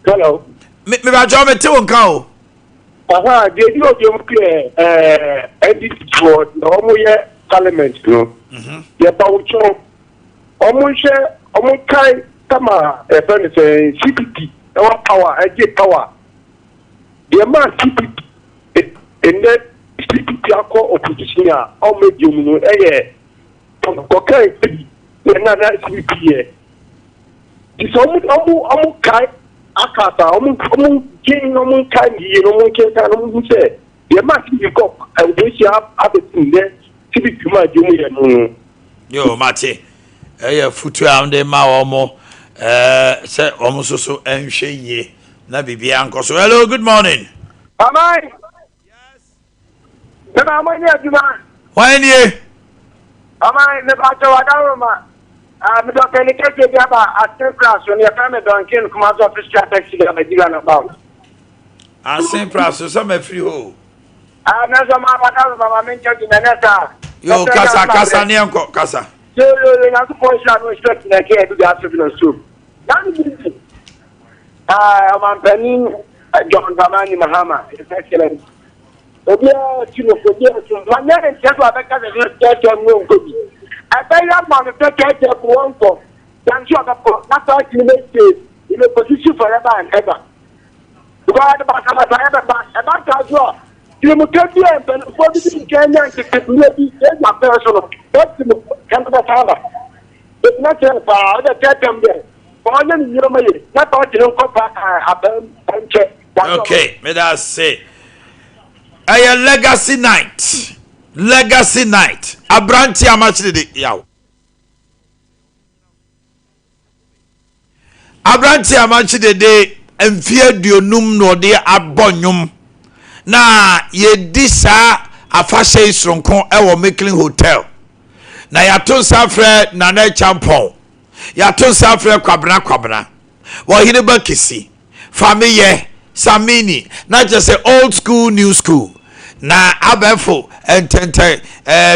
Hello. Maybe I try me too, cow. Aha, gave you clear edit for the Homoya Parliament. The Paucho Omusha Omukai Tama, a furnace, CPP, our power, I get power. The man CPP in that CPP opposition, or medium, okay, another CPP. It's almost kind. Akata, king, kind, you say, the match you got, and wish you have a thing there, CPP, my junior. Yo, Mate, foot around the Maomo, say almost so and she, Nabi Bianco. So, hello, good morning. Am I? Yes. Then I'm on here, man. When you? Am I in the battle of Aroma? I'm not going to take you about a class when your family don't kill come out of the strategy of a deal about. I same process, some free hole. I'm not a man, I mean, in the neta. Yo, Casa, Nianco, Casa. You're not supposed to have respect in a care to the African soup. I'm Benin, John Gamani Mahama. It's excellent. My name is just like a I tell you, I'm take care of one for. That's what that's why you make it in a position forever and ever. Because about as well. You must get here and for this Kenya to maybe my personal. That's the Canada father. It's not a power that get them there. Okay, may I say a legacy night. Legacy night. Abranti amachide yaw. Abranti amachide de emfie duonum no de abonyum. Na ye disa afashe isronkon ewo Making Hotel. Na yato safre na na champon. Yato safre kwabna. Wo hine ba kisi. Family Samini. Not just say old school, new school. Na abefo entente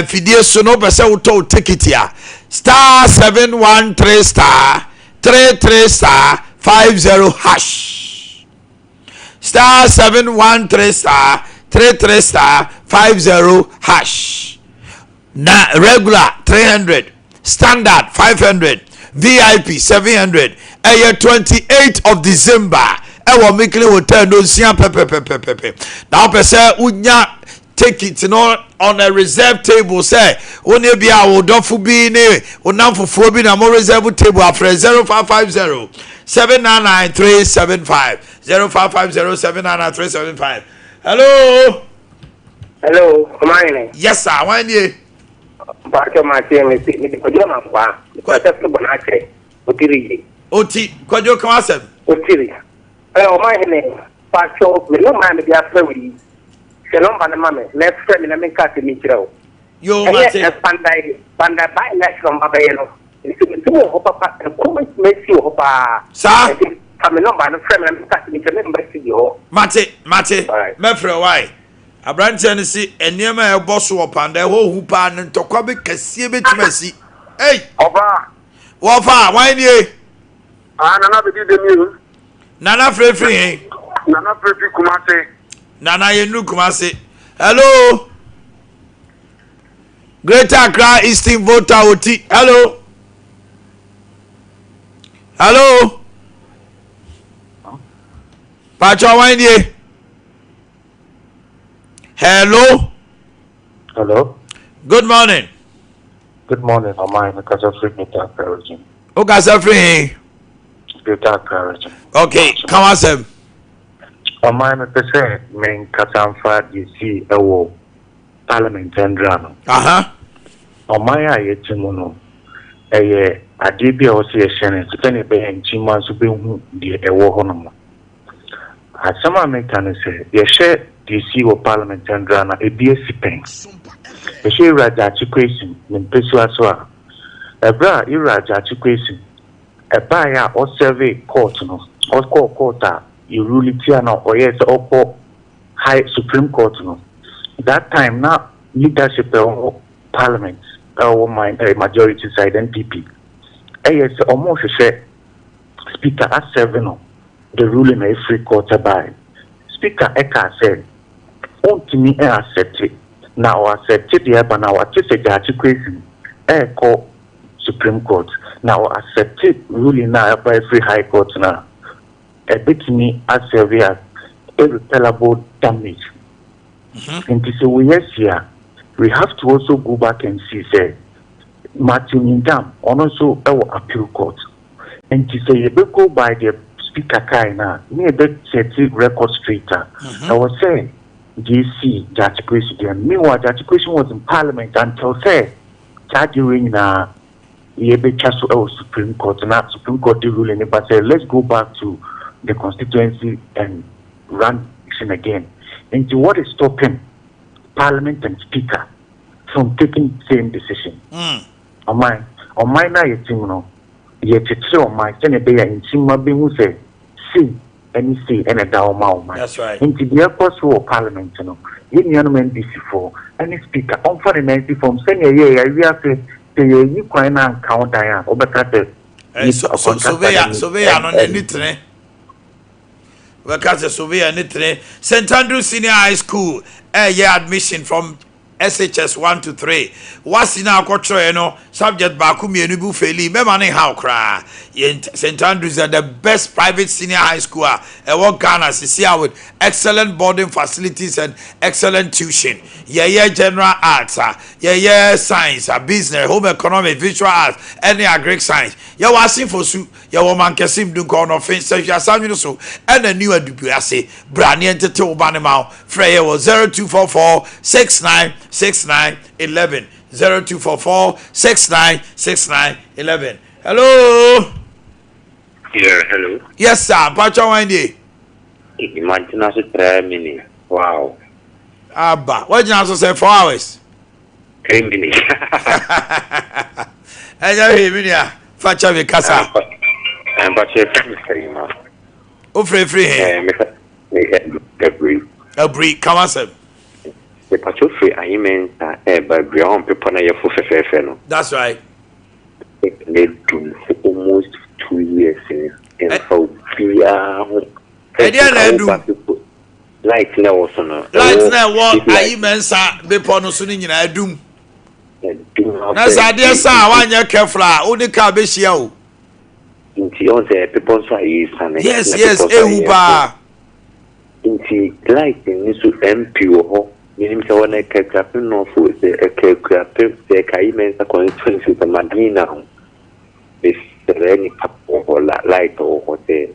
fidie so no be se wuto ticket ya star 713 star 33 star 50 hash star 713 star 33 star 50 hash na regular 300 standard 500 VIP 700 28th of December ewo Making Hotel no sia pepe now pe say unya take it no on a reserve table say only be a wodofu bi ne onam fufuo bi na mo reserve table afre 0550 799375 0550 799375. Hello. Hello, Omanhene. Yes sir, when you Boakye Martin me kojo ma kwa. Ko ta so Boakye. Otiri. Oti, kojo kan asem. Otiri. Omanhene, Pacho, me no man be afre wi. Se no man ma me, na frɛ me na me ka te mi kira o. Yo mate. Panda by election ba be no. Nti mo ho papa, ko me si ho pa. Sa? Me no man frɛ me na me ka te mi kira me mbɛ si ho. Mate. Me frɛ why? Abrantia ne si eniema e boso wo panda ho hu pa ne ntokwa be kasie betimasi. Hey, Oba. Wo fa, why ni e? Nana be di dem. Nana free. Nana free Kumase. Nana yenu Kumase. Hello. Greater Accra Eastern Voter Oti. Hello. Pacho why ni e? Hello. Good morning. Good morning, Omanhene. Because of free Greater Accra region. Okay, sir, free. Greater Accra region. Okay, come on, sir. Omanhene, say main Katamfa DC ewo Parliament endrano. Omaya yetimuno. Eye Ade Akye Abia shene. Sutene be nchima so be hu de ewo hono. Asama mekane say ye share DC wo Parliament endrana ebiesi pen. Ye share Raja Chikwesi nimpesu aso Ebra Iraja Chikwesi eba ya o survey court no o court you rule it na o yes o high Supreme Court no that time na leadership of Parliament or my majority side NPP yes almost say speaker at 7 no the ruling a free court by speaker Eka said ontimi accept it now accept it there but now what is a judge question call Supreme Court now accepted ruling now by free high court now a bit me as severe irreparable damage. And so we here we have to also go back and see say Martin Dam on also our appeal court and to say you go by the speaker Kaina near the record straighter. I was saying DC Judge Question meanwhile Judge Question was in Parliament until say during Supreme Court and that Supreme Court ruling but say let's go back to the constituency and run election again. Into what is stopping Parliament and Speaker from taking the same decision? On my now you think no yet it's on my Senate in Chima be who say see any say and a down mouth. That's right. Into the airport for Parliament, you know, in the element before any speaker on for the 90 from senior year I will say you can count Diane over that. Surveyor on any train. Because the surveyor nitre St. Andrew Senior High School year admission from SHS 1 to 3. What's in our culture, subject Bakumi and Ubu Feli, Memani how cry. St. Andrews are the best private senior high school. What Ghana is with excellent boarding facilities and excellent tuition. General arts, science, business, home economic, visual arts, any agric science. You are seen for su, you woman can seem to go on offense, you are some so, and a new Dupuase, Brandy and Tito Banimau, Freya was 0244 696911 0244 696911. Hello. Yeah, hello. Yes, sir. Pacha Wendy. Imagine us 3 minutes. Wow. Abba, what did you say 4 hours? 3 minutes. I don't hear me. Facha me casa. I'm but you're free, man. Oh, free. Every come on, sir. The patrol free, I mean, by Brown people na your for That's right. They do almost 2 years in how light now also no. Light now what I mean, sir, before no soon in a doom. That's idea, sir. 1 year careful, only car be show. Into people say yes, Ehuba. Into light in this MP Meaning so when I catch up in North with the Kaimens constituency the Madina. This any or light or hotel.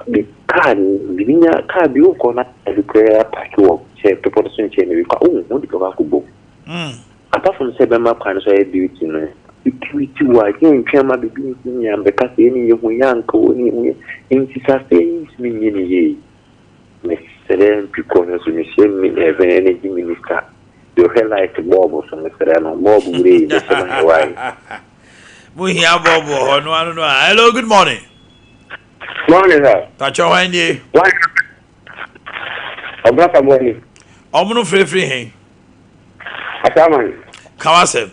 The car be corner and declare pack of check to put in chain. Won't go back to book. Apart from Sebema Pansay beauty, I can't come up with me because any of my uncle in sustains me in a year. Mr. Piconas, me have an energy minister. You highlight the Bob from the Serrano, Bob Way, the wife. Hello, good morning. Morning, sir. Touch your hand, ye. Why? I'm not a morning. I'm no free. Ataman. Kawasem.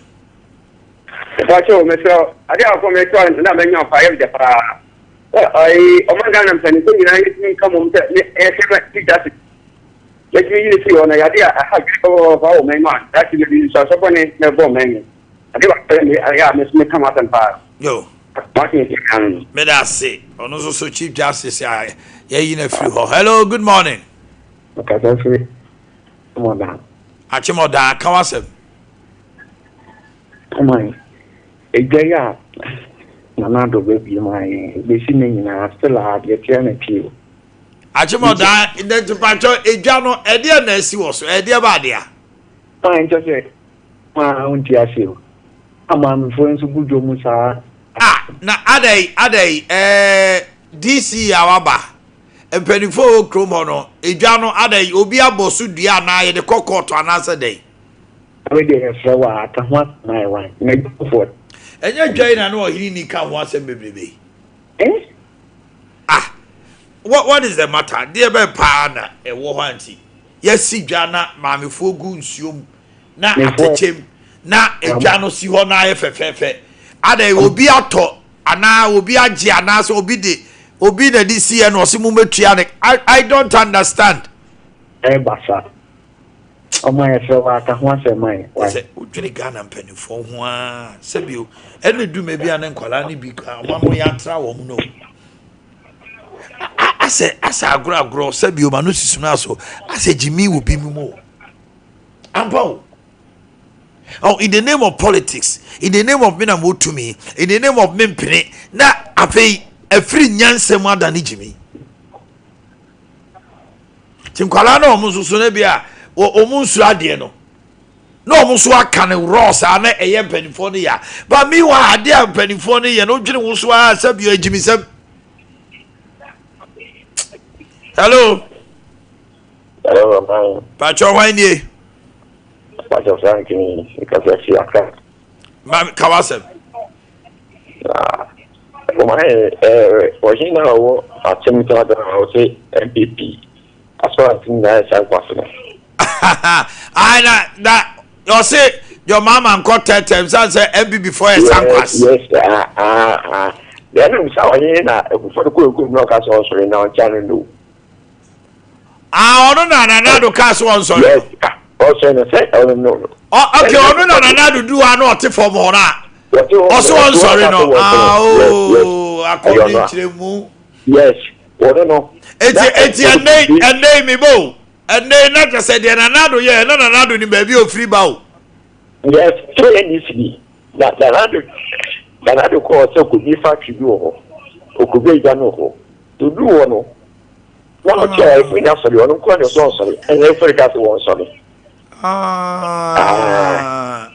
If I show myself, I don't come to and I'm not fire with the para. Omanhene am saying, you come on, let me see on the idea. I have to go over my man. That's the so somebody never many. I give up. I miss me come out and pass. Yo. May I say, on also Chief Justice, yeah, in a few. Hello, good morning. Okay, that's it. Come on down. Achimoda, Kawasem. Come on. A day up. Nanado baby, my listening in a still hard yet you're appeal. Achimoda, in the patcho, a jano, a dear Nessie was a dear badia. Fine, just it. My own dear seal. I'm friends of good Musa. Na Ade, DC Awaba. And penny for Cromono, a jano Ade, Obia Bosu dia na the cocoa to another day. I will get a flower at what my wife. Make for. And you're Jane, I know he need come once and baby. Eh? What is the matter? Dear Bear Pana, a warranty. Yes, see Jana, Mammy Fogoons, you na at him. Na a Jano si ho na FFF. Ade will be a to, and now will be a Gianas or be the DC and Osimumetrianic. I don't understand. Eh, Bassa. Oh, my flower at once a mine. I said, Ujri Ghana penny for one. Sebio, and do maybe an enqualani because Mamma Yantra or no. I said, as I grow, Sebio Manusi Sunaso, I said, Jimmy will be more. Ampo. Oh, in the name of politics, in the name of Minamu to me, in the name of Mimpini, na I pay a free nyanse more than Jimmy. Tim Kalano Musunebia or Omunsu Adieno. No Musua can Ross and a yam pennyphonia. But meanwhile, dear pennyphonia, no general sub you, Jimmy Sub. Hello. Hello, Pacho Wanye. Pacho Frankie, because I see a crack. Mam Kawasem. Was he now a Timothy, I would say MPP. As far as that's possible. I that you say your mama and got 10 times and say MPP before a sancwas. Yes, then I'm sorry, before the good knock us also in our channel. Ah, no, no, cast one, sorry. Yes, also in a set, I don't know. Okay, no, do I not for more. Also, I'm sorry, no. Oh, according to the moon. Yes, I don't know. It's a name, Bo. And they not just said, another year, another baby of free bow. Yes, so NDC. That another call so could be factory do or could be done to do one. One chair, if we have sorry, one quite a sorry, and every got one sorry.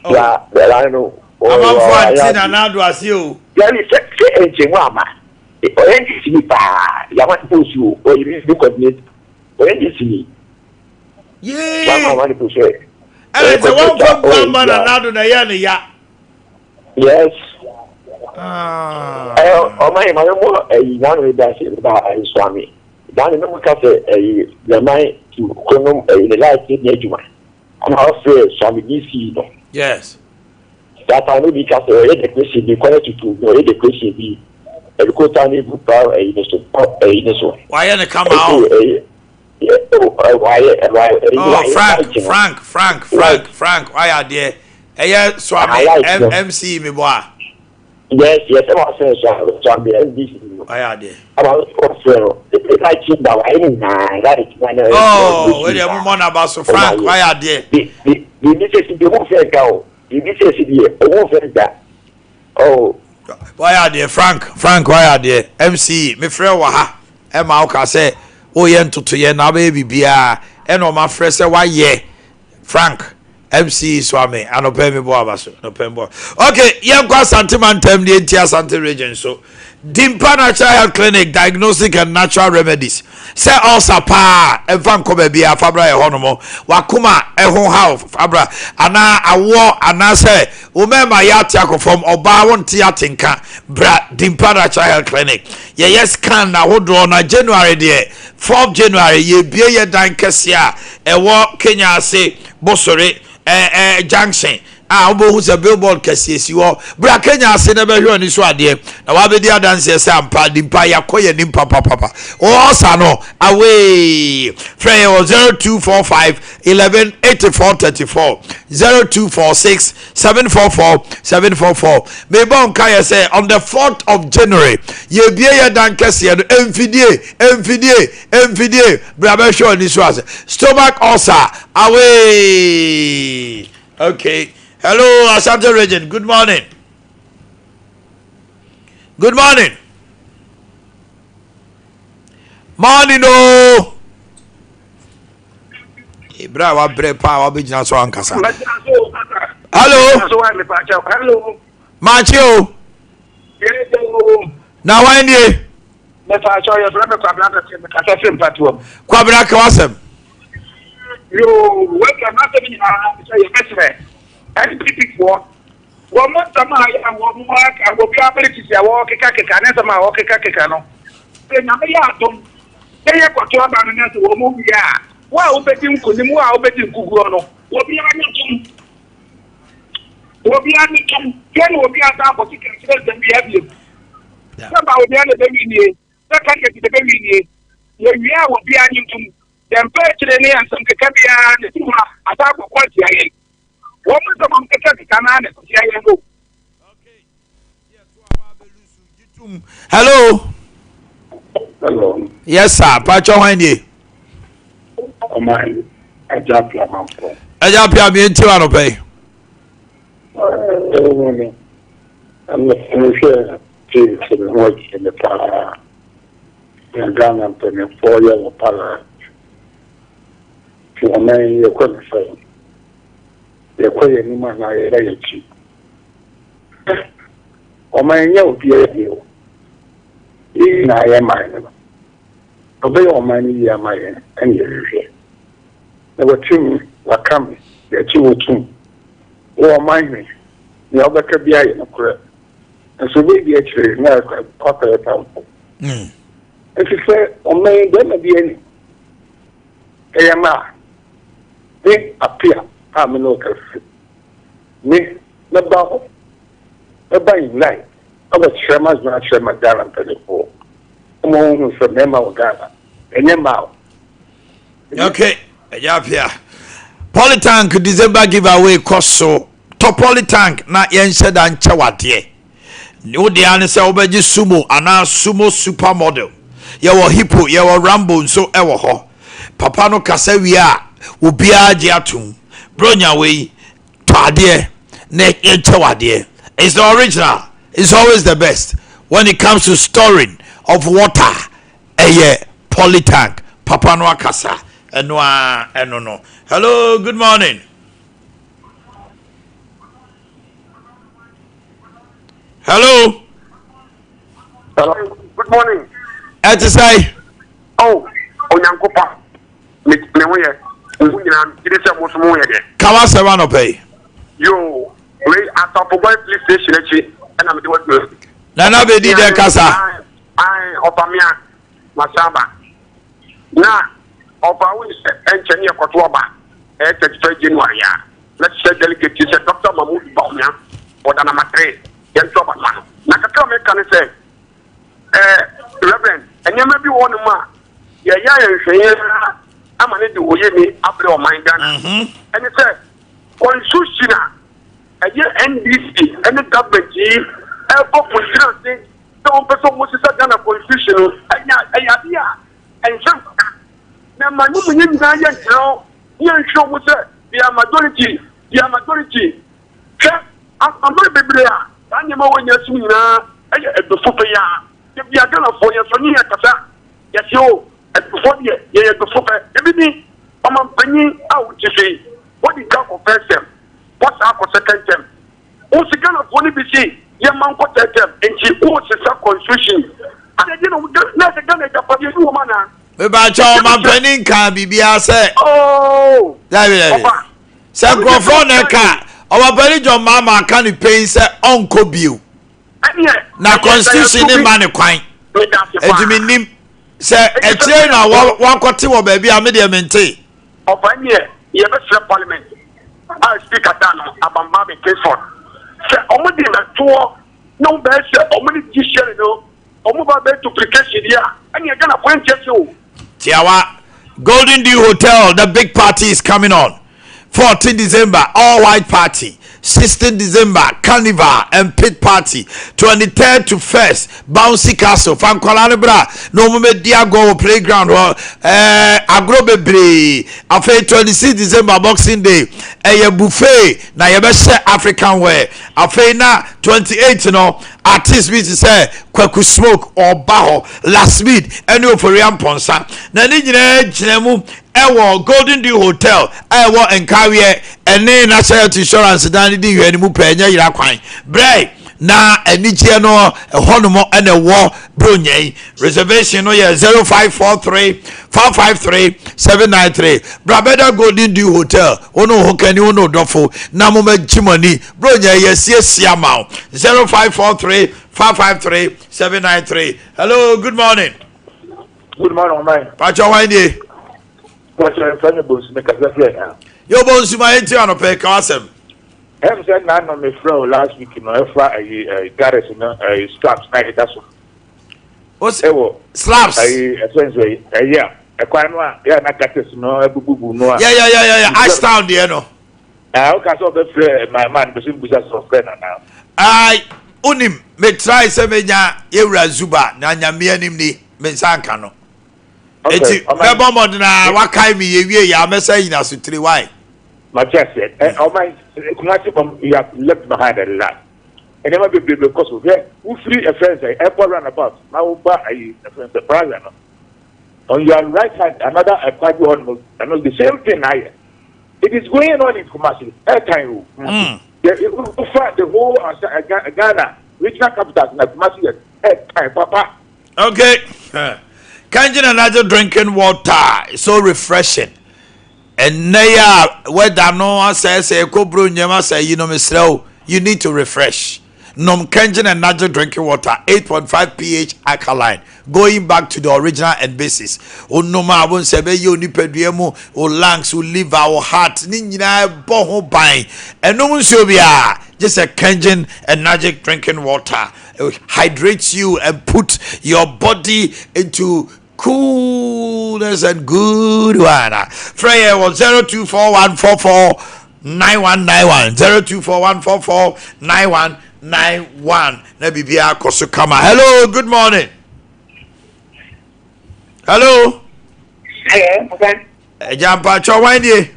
Yeah, well, I know. I'm fighting another as you. There is a Jimama. Or NDC, you want to push you, or you look at it, or NDC. Yeah, I want to push it. And it's a one man another Diana. Yes. Oh, my mother, a young lady about a swami. Down in the cafe, the mind to come in the light in the I'm afraid Swami DC. Yes. That I know because the question be quiet to know the question be a quota book power a initial. Why ain't it come out? Frank, why are there? Swami MC me boy. Yes, I was saying so be NBC. I did. About also it's like that oh, where the woman about so Frank, why are there? The won't say go. The won't say that. Oh, why are there, Frank, why are there? MC, me friend waha. Emma Oka say, oh, yen to yen, na baby bia, and on my friend say, why ye, Frank. MC Swami, and no pay me boabaso, no pay more. Okay, young qua Santiman term the entire Santa region. So, Dimpa Natural Health Clinic, diagnostic and natural remedies. Say also pa, and Van Kobebia, Fabra Honomo, Wakuma, Ehon How, Fabra, Ana, a war, and say, Umema Yatiako from Obawon Tiatinka, Bra, Dimpa Natural Health Clinic. Yes, can now hold on January, dear, 4th January, ye be ye dan Kessia, a war Kenya say, Bosore. Junction obo who's a billboard kesi wo bra Kenya ase na be hwe oni so ade na wa be dia dance say ampa dimpa yakoye nimpa papa o sa no away free 0245 11 84 34 0246 744 744 me bon kai say on the 4th of January ye bie ye dan kesi no mfidie bra be hwe oni so ase stomach ulcer away. Okay. Hello, Asante Region. Good morning. Good morning. Morning, no. Ibra wa bre pa wa be jina so ankasa. Hello. Hello. Machio. Na why ni? Me pa cho yo bra me kwa bla ka se mpatuo. Kwa bra ka wasem. Yo, what can I say? You better. And people, one more time I will work. I will be able to say, walk a cacano, my walk a cacano. Then I'm a yatum. They have got to abandon to a movie. Well, betting Kuzimu, I'll bet you Kuguano. Will be on will be on the Ken will be at that particular than we have you. Somehow the other baby, that can get the baby. Yeah, will be on you. Them purchase the and some Cabia and the attack of what you what was the monk to hello. Hello. Yes, sir. Pacho Wendy. Oh, my. Ajapia, Mampo. Ajapia, me and Tiano pay. I'm not sure. Jesus, in the power. And Ghana, and 4 years of power. To a man, you couldn't say. You're quite any man I lay cheap. Oh, my, you be a deal. Even I am mine. Obey all my year, my and you're here. There were two were coming, the 2 or 2. Oh, mind me. The other could be in a crib. And so we actually now popular temple. If you say, oh, man, there may be any. AMR. They appear. I'm in local. Me, the bubble. The buying light. I was Sherman's not Sherman Darren Pennyful. I'm on from them out Ghana. And them out. Okay, Ajapia. Polytank December giveaway cost so. To Polytank, not yen said and Chawatie. No, the answer obeji sumo, and now sumo supermodel. Yawa hippo, yawa rambo, so ever ho. Papano Casavia. Ubia Diatum, Bronya way, Tadie, Neck Chawadie. It's the original, it's always the best when it comes to storing of water. Polytank, Papanoa Casa, and no. Hello, good morning. Hello. Hello, good morning. At the say, oh, Onyankopa, me way. Kawase wano pay. Yo, we at top of police station actually, and I'm doing good. Nana be di de kasa. I opamia masaba. Na opa we engineer Kotoba, 33 January. Let's say delegate to Dr. Mahmoud Baumia, or Dana Matre, Yan Tobaman. Nakaka can say, Reverend, and you may be one more. Yeah, I'm going to do me after all my gun. And it said, on Sushina, a year NBC, and the government, ɛkɔ constituency sɛ wɔmpɛ sɛ ɔmo sisa Ghana constitution no ɛyɛ ade a ɛnhyɛ nkɔka na ma ne mu nyɛ nyinaa yɛ nkyerɛw yɛnhwɛ ɔmo sɛ yɛ majority hwɛ amammerɛ bebree a saa nneɛma wɔnyɛ so nyinaa ɛyɛ ɛdofo pɛ a yɛbi Ghanafoɔ yɛsɔ ne yɛ kasa yɛsɛ o ɛdofo deɛ yɛyɛ dofo pɛ ebi ni ɔmampanyin a wote fei wɔde ka kɔ first term wɔsaa kɔ second term wosi Ghanafoɔ no bi si yɛma nkɔ third term nti wosisa constitution adagye na sɛ Ghana agyapadeɛ bi wɔ ma naa mebakyɛ ɔmampanyin ka biribiara sɛ sɛ nkurɔfoɔ ne ka ɔmampanyin John Mahama ka ne pɛn sɛ ɔnkɔ bio na constitution ne ma ne kwan ɛti menim sɛ ɛkyerɛ na wakɔte wɔ baabi a medeɛ mente ɔbɛnyɛ yɛbɛsrɛ parliament a speaker da no abamba me Kingsford sɛ ɔmo de natoɔ na wobɛɛ sɛ ɔmo ne judiciary no ɔmo ba bɛɛ duplication deɛ a ɛneɛ Ghana point sɛ o Tiawa Golden Dew Hotel, the big party is coming on. 14 December, all white party. 16 December, Carnival and Pit Party. 23rd to 1st, Bouncy Castle. Fankolane bra. No moment Diago playground. Agrobebre. After 26 December, Boxing Day. A buffet. Na yebese African wear. After na 28, you know, artist me to say Kwaku Smoke or Baho. Last week, any of Oriam Ponsa. Na ni jinemu. Ewo Golden Dew Hotel ewo enkawie ene national insurance dan di hwe ni mu panya yira kwan bre na enigye no honomo ene wo bronyai reservation no ye 0543 453 793 brabeda Golden Dew Hotel ono hokani ono dofo na mo magimani bronyai ye siesia ma 0543 453 793 hello good morning man pacho wande What's your friend of Boots make a now? Your bones, my intern of pay Cassim. Hem said none on me throw last week in a garrison, a slaps night. That's what's it? Slaps. A yeah, a quite yeah, not that is no, a boo boo no. Yeah. I stand there, no. I can't solve the friend, my man, but simply just for friend now. I unim me try semenya Eura Zuba, Nanya Mianim, Mensankano. Eti ebe mod na wakai mi yewie ya mesa yina sutri why my chest said oh my you have left behind a lot and never be because of here who free a friend say airport runabout now ba a friend surprise on your right hand another a quite one and the same thing I it is going on in Kumasi airtime the whole Ghana regional capital na Kumasi airtime papa okay Kanjin another drinking water so refreshing. And naya whether no says a cobro nyama say you know Mr. You need to refresh. Nom Kanjin another drinking water 8.5 pH alkaline. Going back to the original and basis. O no ma won sebe you ni peduemu o lungs o liver o heart ni nyina bo ho ban. Eno nso bia just a Kanjin another drinking water. It hydrates you and put your body into coolness and good one. Freya was 0241449191 0241449191. Nebibia Kosukama. Hello, good morning. Hello. Hello, okay. Jampa Chowandi.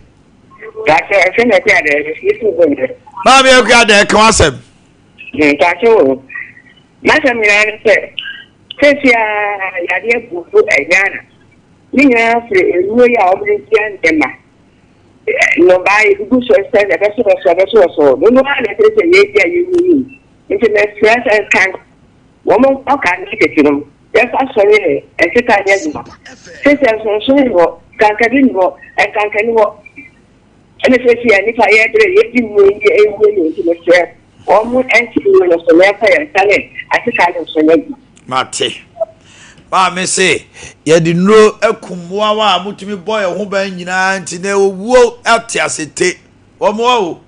Mami, you got there, Kwasem. Since you are book a Ghana, you know, we are obviously Emma. Nobody who says a vessel or so. No one that is a lady you need. Internet stress and kind woman, how can you get to them? Yes, I'm sorry, and sit at yes. Since I'm so sure, can't walk, I can't walk. And if I had a way to the stress, almost empty when of the leper and talent, I think I am so Mate. Ba me say, ye di no akumwa wa mutumi boy ho ban nyina nti na owuo ate asete. Wo mo o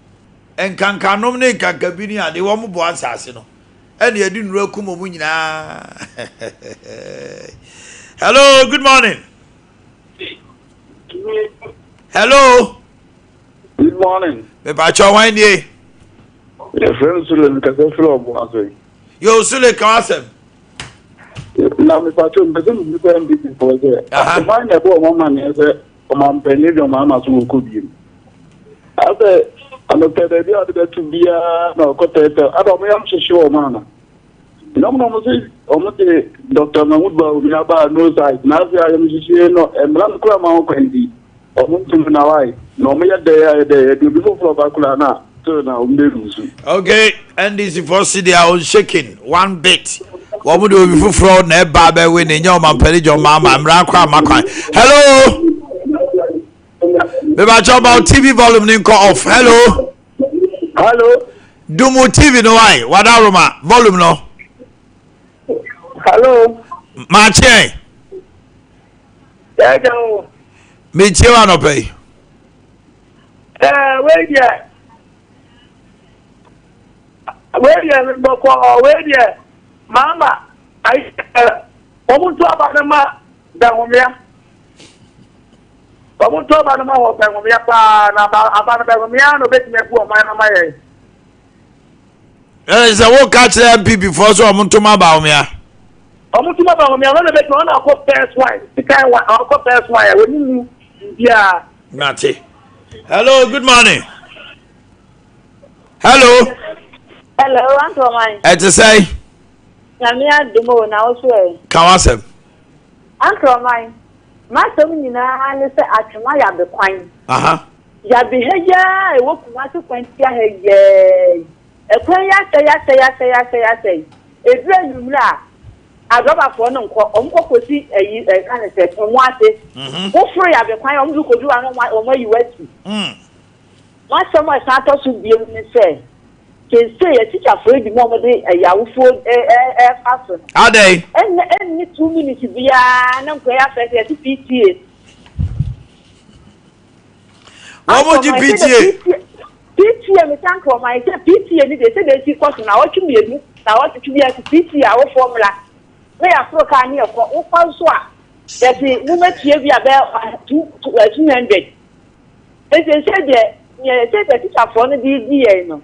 enkankanom ne kankabini ade wo mo bo asase no. Ene ye di no akumo mu nyina. Hello, good morning. Hello. Good morning. Me ba cho wan die. Your friends will look at the floor, boy. Yo Sule Kawasem. Na me pato mbese mi ko MDC for there. Ma na bo mo ma ne se o ma mpeni bi o ma ma so ko bi. Ase ano pede bi ade betu bia na ko tete. Ada mo yam hwehwe o ma na. No mo se o mo te Dr. Mahmoud ba o bia ba no side. Na se ayam hwehwe no emran kura ma ko ndi. O mo tum na wai. No me ya de bi fo ba kula na. So na o mberuzu. Okay, NDC for city are shaking one bit. What would we do for ne baba when in your man penny your mama I'm hello Beba job about TV volume in off. Hello do more TV no why what aroma volume no hello Mache me chewa no pay where you Mama, I want to about the ma down here. I want to about the ma down here, about the Miano, bet me for my head. There is a walk catch MP before so I'm to my bow me. I'm to my bow me. I'm going to bet one of our first wife. The kind of our first wife. Yeah, Natty. Hello, good morning. Hello, Uncle At to say. Namia demo na also Kawasem. Uncle mine. Master me na and say atuma ya be kwan. Ya be heya e wo kuma so kwantia heya. E kwan ya say. E dra numra. Agoba fo no nko omkokosi eyi kan se onwo ate. Wo fro ya be kwan omdu kodu anu omo yiwatu. Master mo sa to so biem ni say. Can say a teacher for the moment a Yahoo fasten. Are they? And 2 minutes to be a PTA. What would you PTA? PTA, me thank for my PTA, they said they see question. Now, what you mean? Now, what to be a PTA, our formula. They are so kind here for Opa. That the woman here be about 200. They said that, yeah, the teacher for the DDA.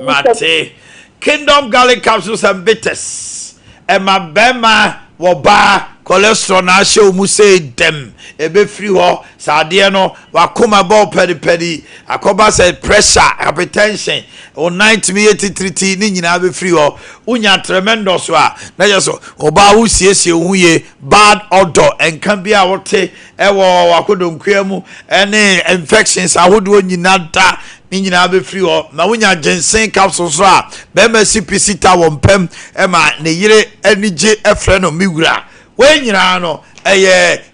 Mate, Kingdom Garlic capsules and bitters. Emma Bema Waba cholesterol na show mu say dem ebe free ho saade no wakoma ball pedi akoba say pressure hypertension o 90 ni nyina be free ho unya tremendous wa na yeso oba wo siesie hu ye bad odor enka bia wote ewo wakodonkua mu ene infections ahodo nyina da ni nyina be free ho na unya ginseng capsules a be ma CPC ta wompem ema ne yire anije efre no miwura when you know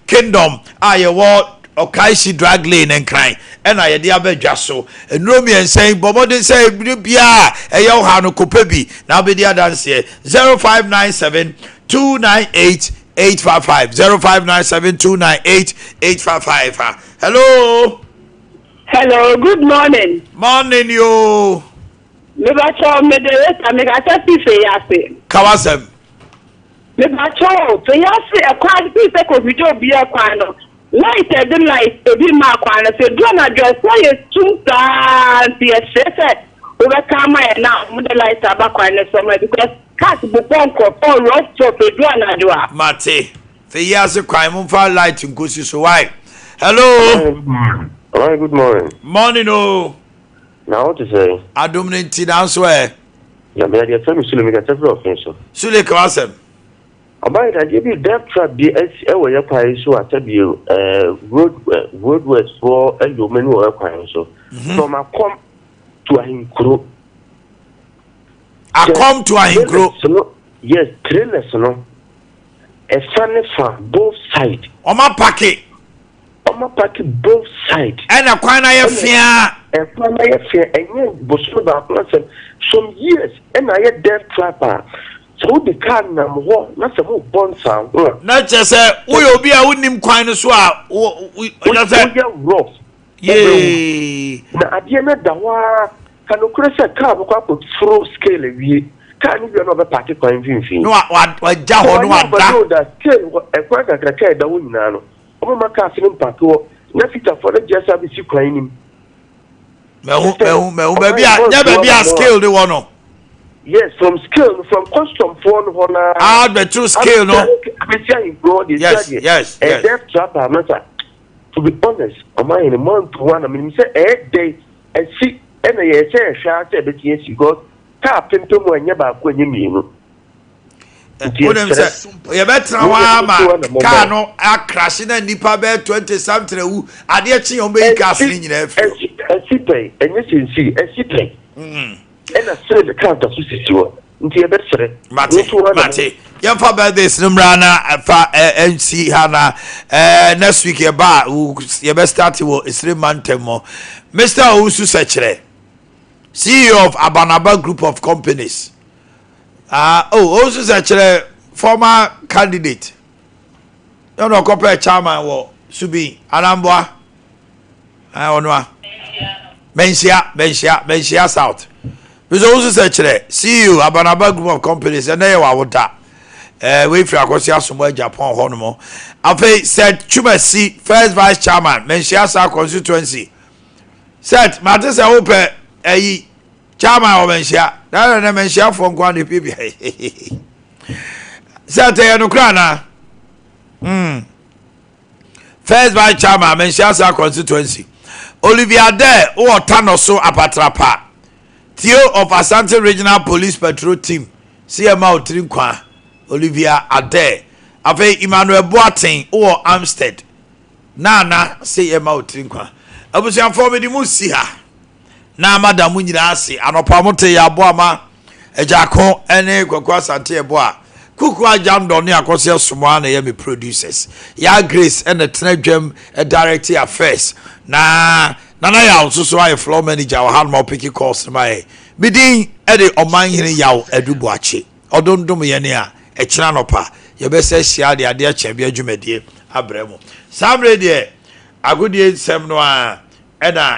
Kingdom I Okaishi drag lane and crying and I the other just so and Romy and saying Bobo didn't say Bia a yo hano copebi now be the dance here 0597 298 855 0597 298 855. Hello, good morning. Morning you. Kawasem. Me bacho so yase e kwad bi se ko video bi e kwan no light e the light e bi ma kwan se do na dress so tumta ti e se o be kama e na mo the light aba kwan so me because cat bu ponko for road to do na do a mate se yase kwan mo fa light nkosi so why hello good morning oh now what to say adomnenti dan so e ya be dey tell me Sule me get every offense Sule Kawasem about that, you be that trap be where your car is so I tell you, road words for a human who are crying so. From I come to a hinkro. I come to a hinkro. Yes, trailers, no. A funny from both sides. On my packet. Both sides. And a quina fear. A quina fear, and yet, but some years, and I had death trapper. So the car number one, not some more bonds. Not just we will be a winning quine as well. We rough. Yay. Now, at the end of the war, can you cross a car with throw scale? Can you be another party coin? No, what Jaho, no, that still a quite a crack the woman. Over my castle in Paco, nothing for the just have you crying. Maybe I skill the one. Yes, from scale, from custom phone honor. Ah, the true scale, no. Yes. A death trap, matter. To be honest, am I in a month to one? I mean, say a day and see, and I say a shot at the yes, you got tap into when you're back when you mean. You better cano a crashing and nipa bed 20 something. I did see on being casting in every and you can see a city. And I said the count of Susie. Mate, young for birthdays, Numrana, NC Hana, next week, your bar, your best start is 3 months more. Mr. Usu Sechere, CEO of Abanaba Group of Companies. Usu Sechere, former candidate. You know, corporate chairman, Subi, Anambwa, I don't know. Benshia South. Because also said CEO Abanaba Group of Companies and they were water. We for Akosia somewhere Japan Honomo. Afe said Chumasi first vice chairman Menchiasa constituency. Said Matters open chairman of Menchia. That and Menchia from Kwani people. Said Nukrana. First vice chairman Menchiasa constituency. Olivia there or Tanoso Apatrapa. Theo of Asante Regional Police Patrol Team, CMO Trinkwa, Olivia Ade, Ave Emmanuel Boateng or Amstead, Nana, CMO Trinkwa. I was young for me the Musia. Na Madam Winasi, and Opamote Yaboama, a Jaco, and a Quasante Bois. Kukwa Jam Donia Cosia Sumana Yemi producers. Ya Grace and the Tenegem, a director affairs. Nana ya also a floor manager or hand more picky calls my bidding Ade Omanhene Yaw edu Boakye odondom ye ne a e kira nopa ye be se hia de ade ache bia dwumadie abremu samre de agodie nsem no a ena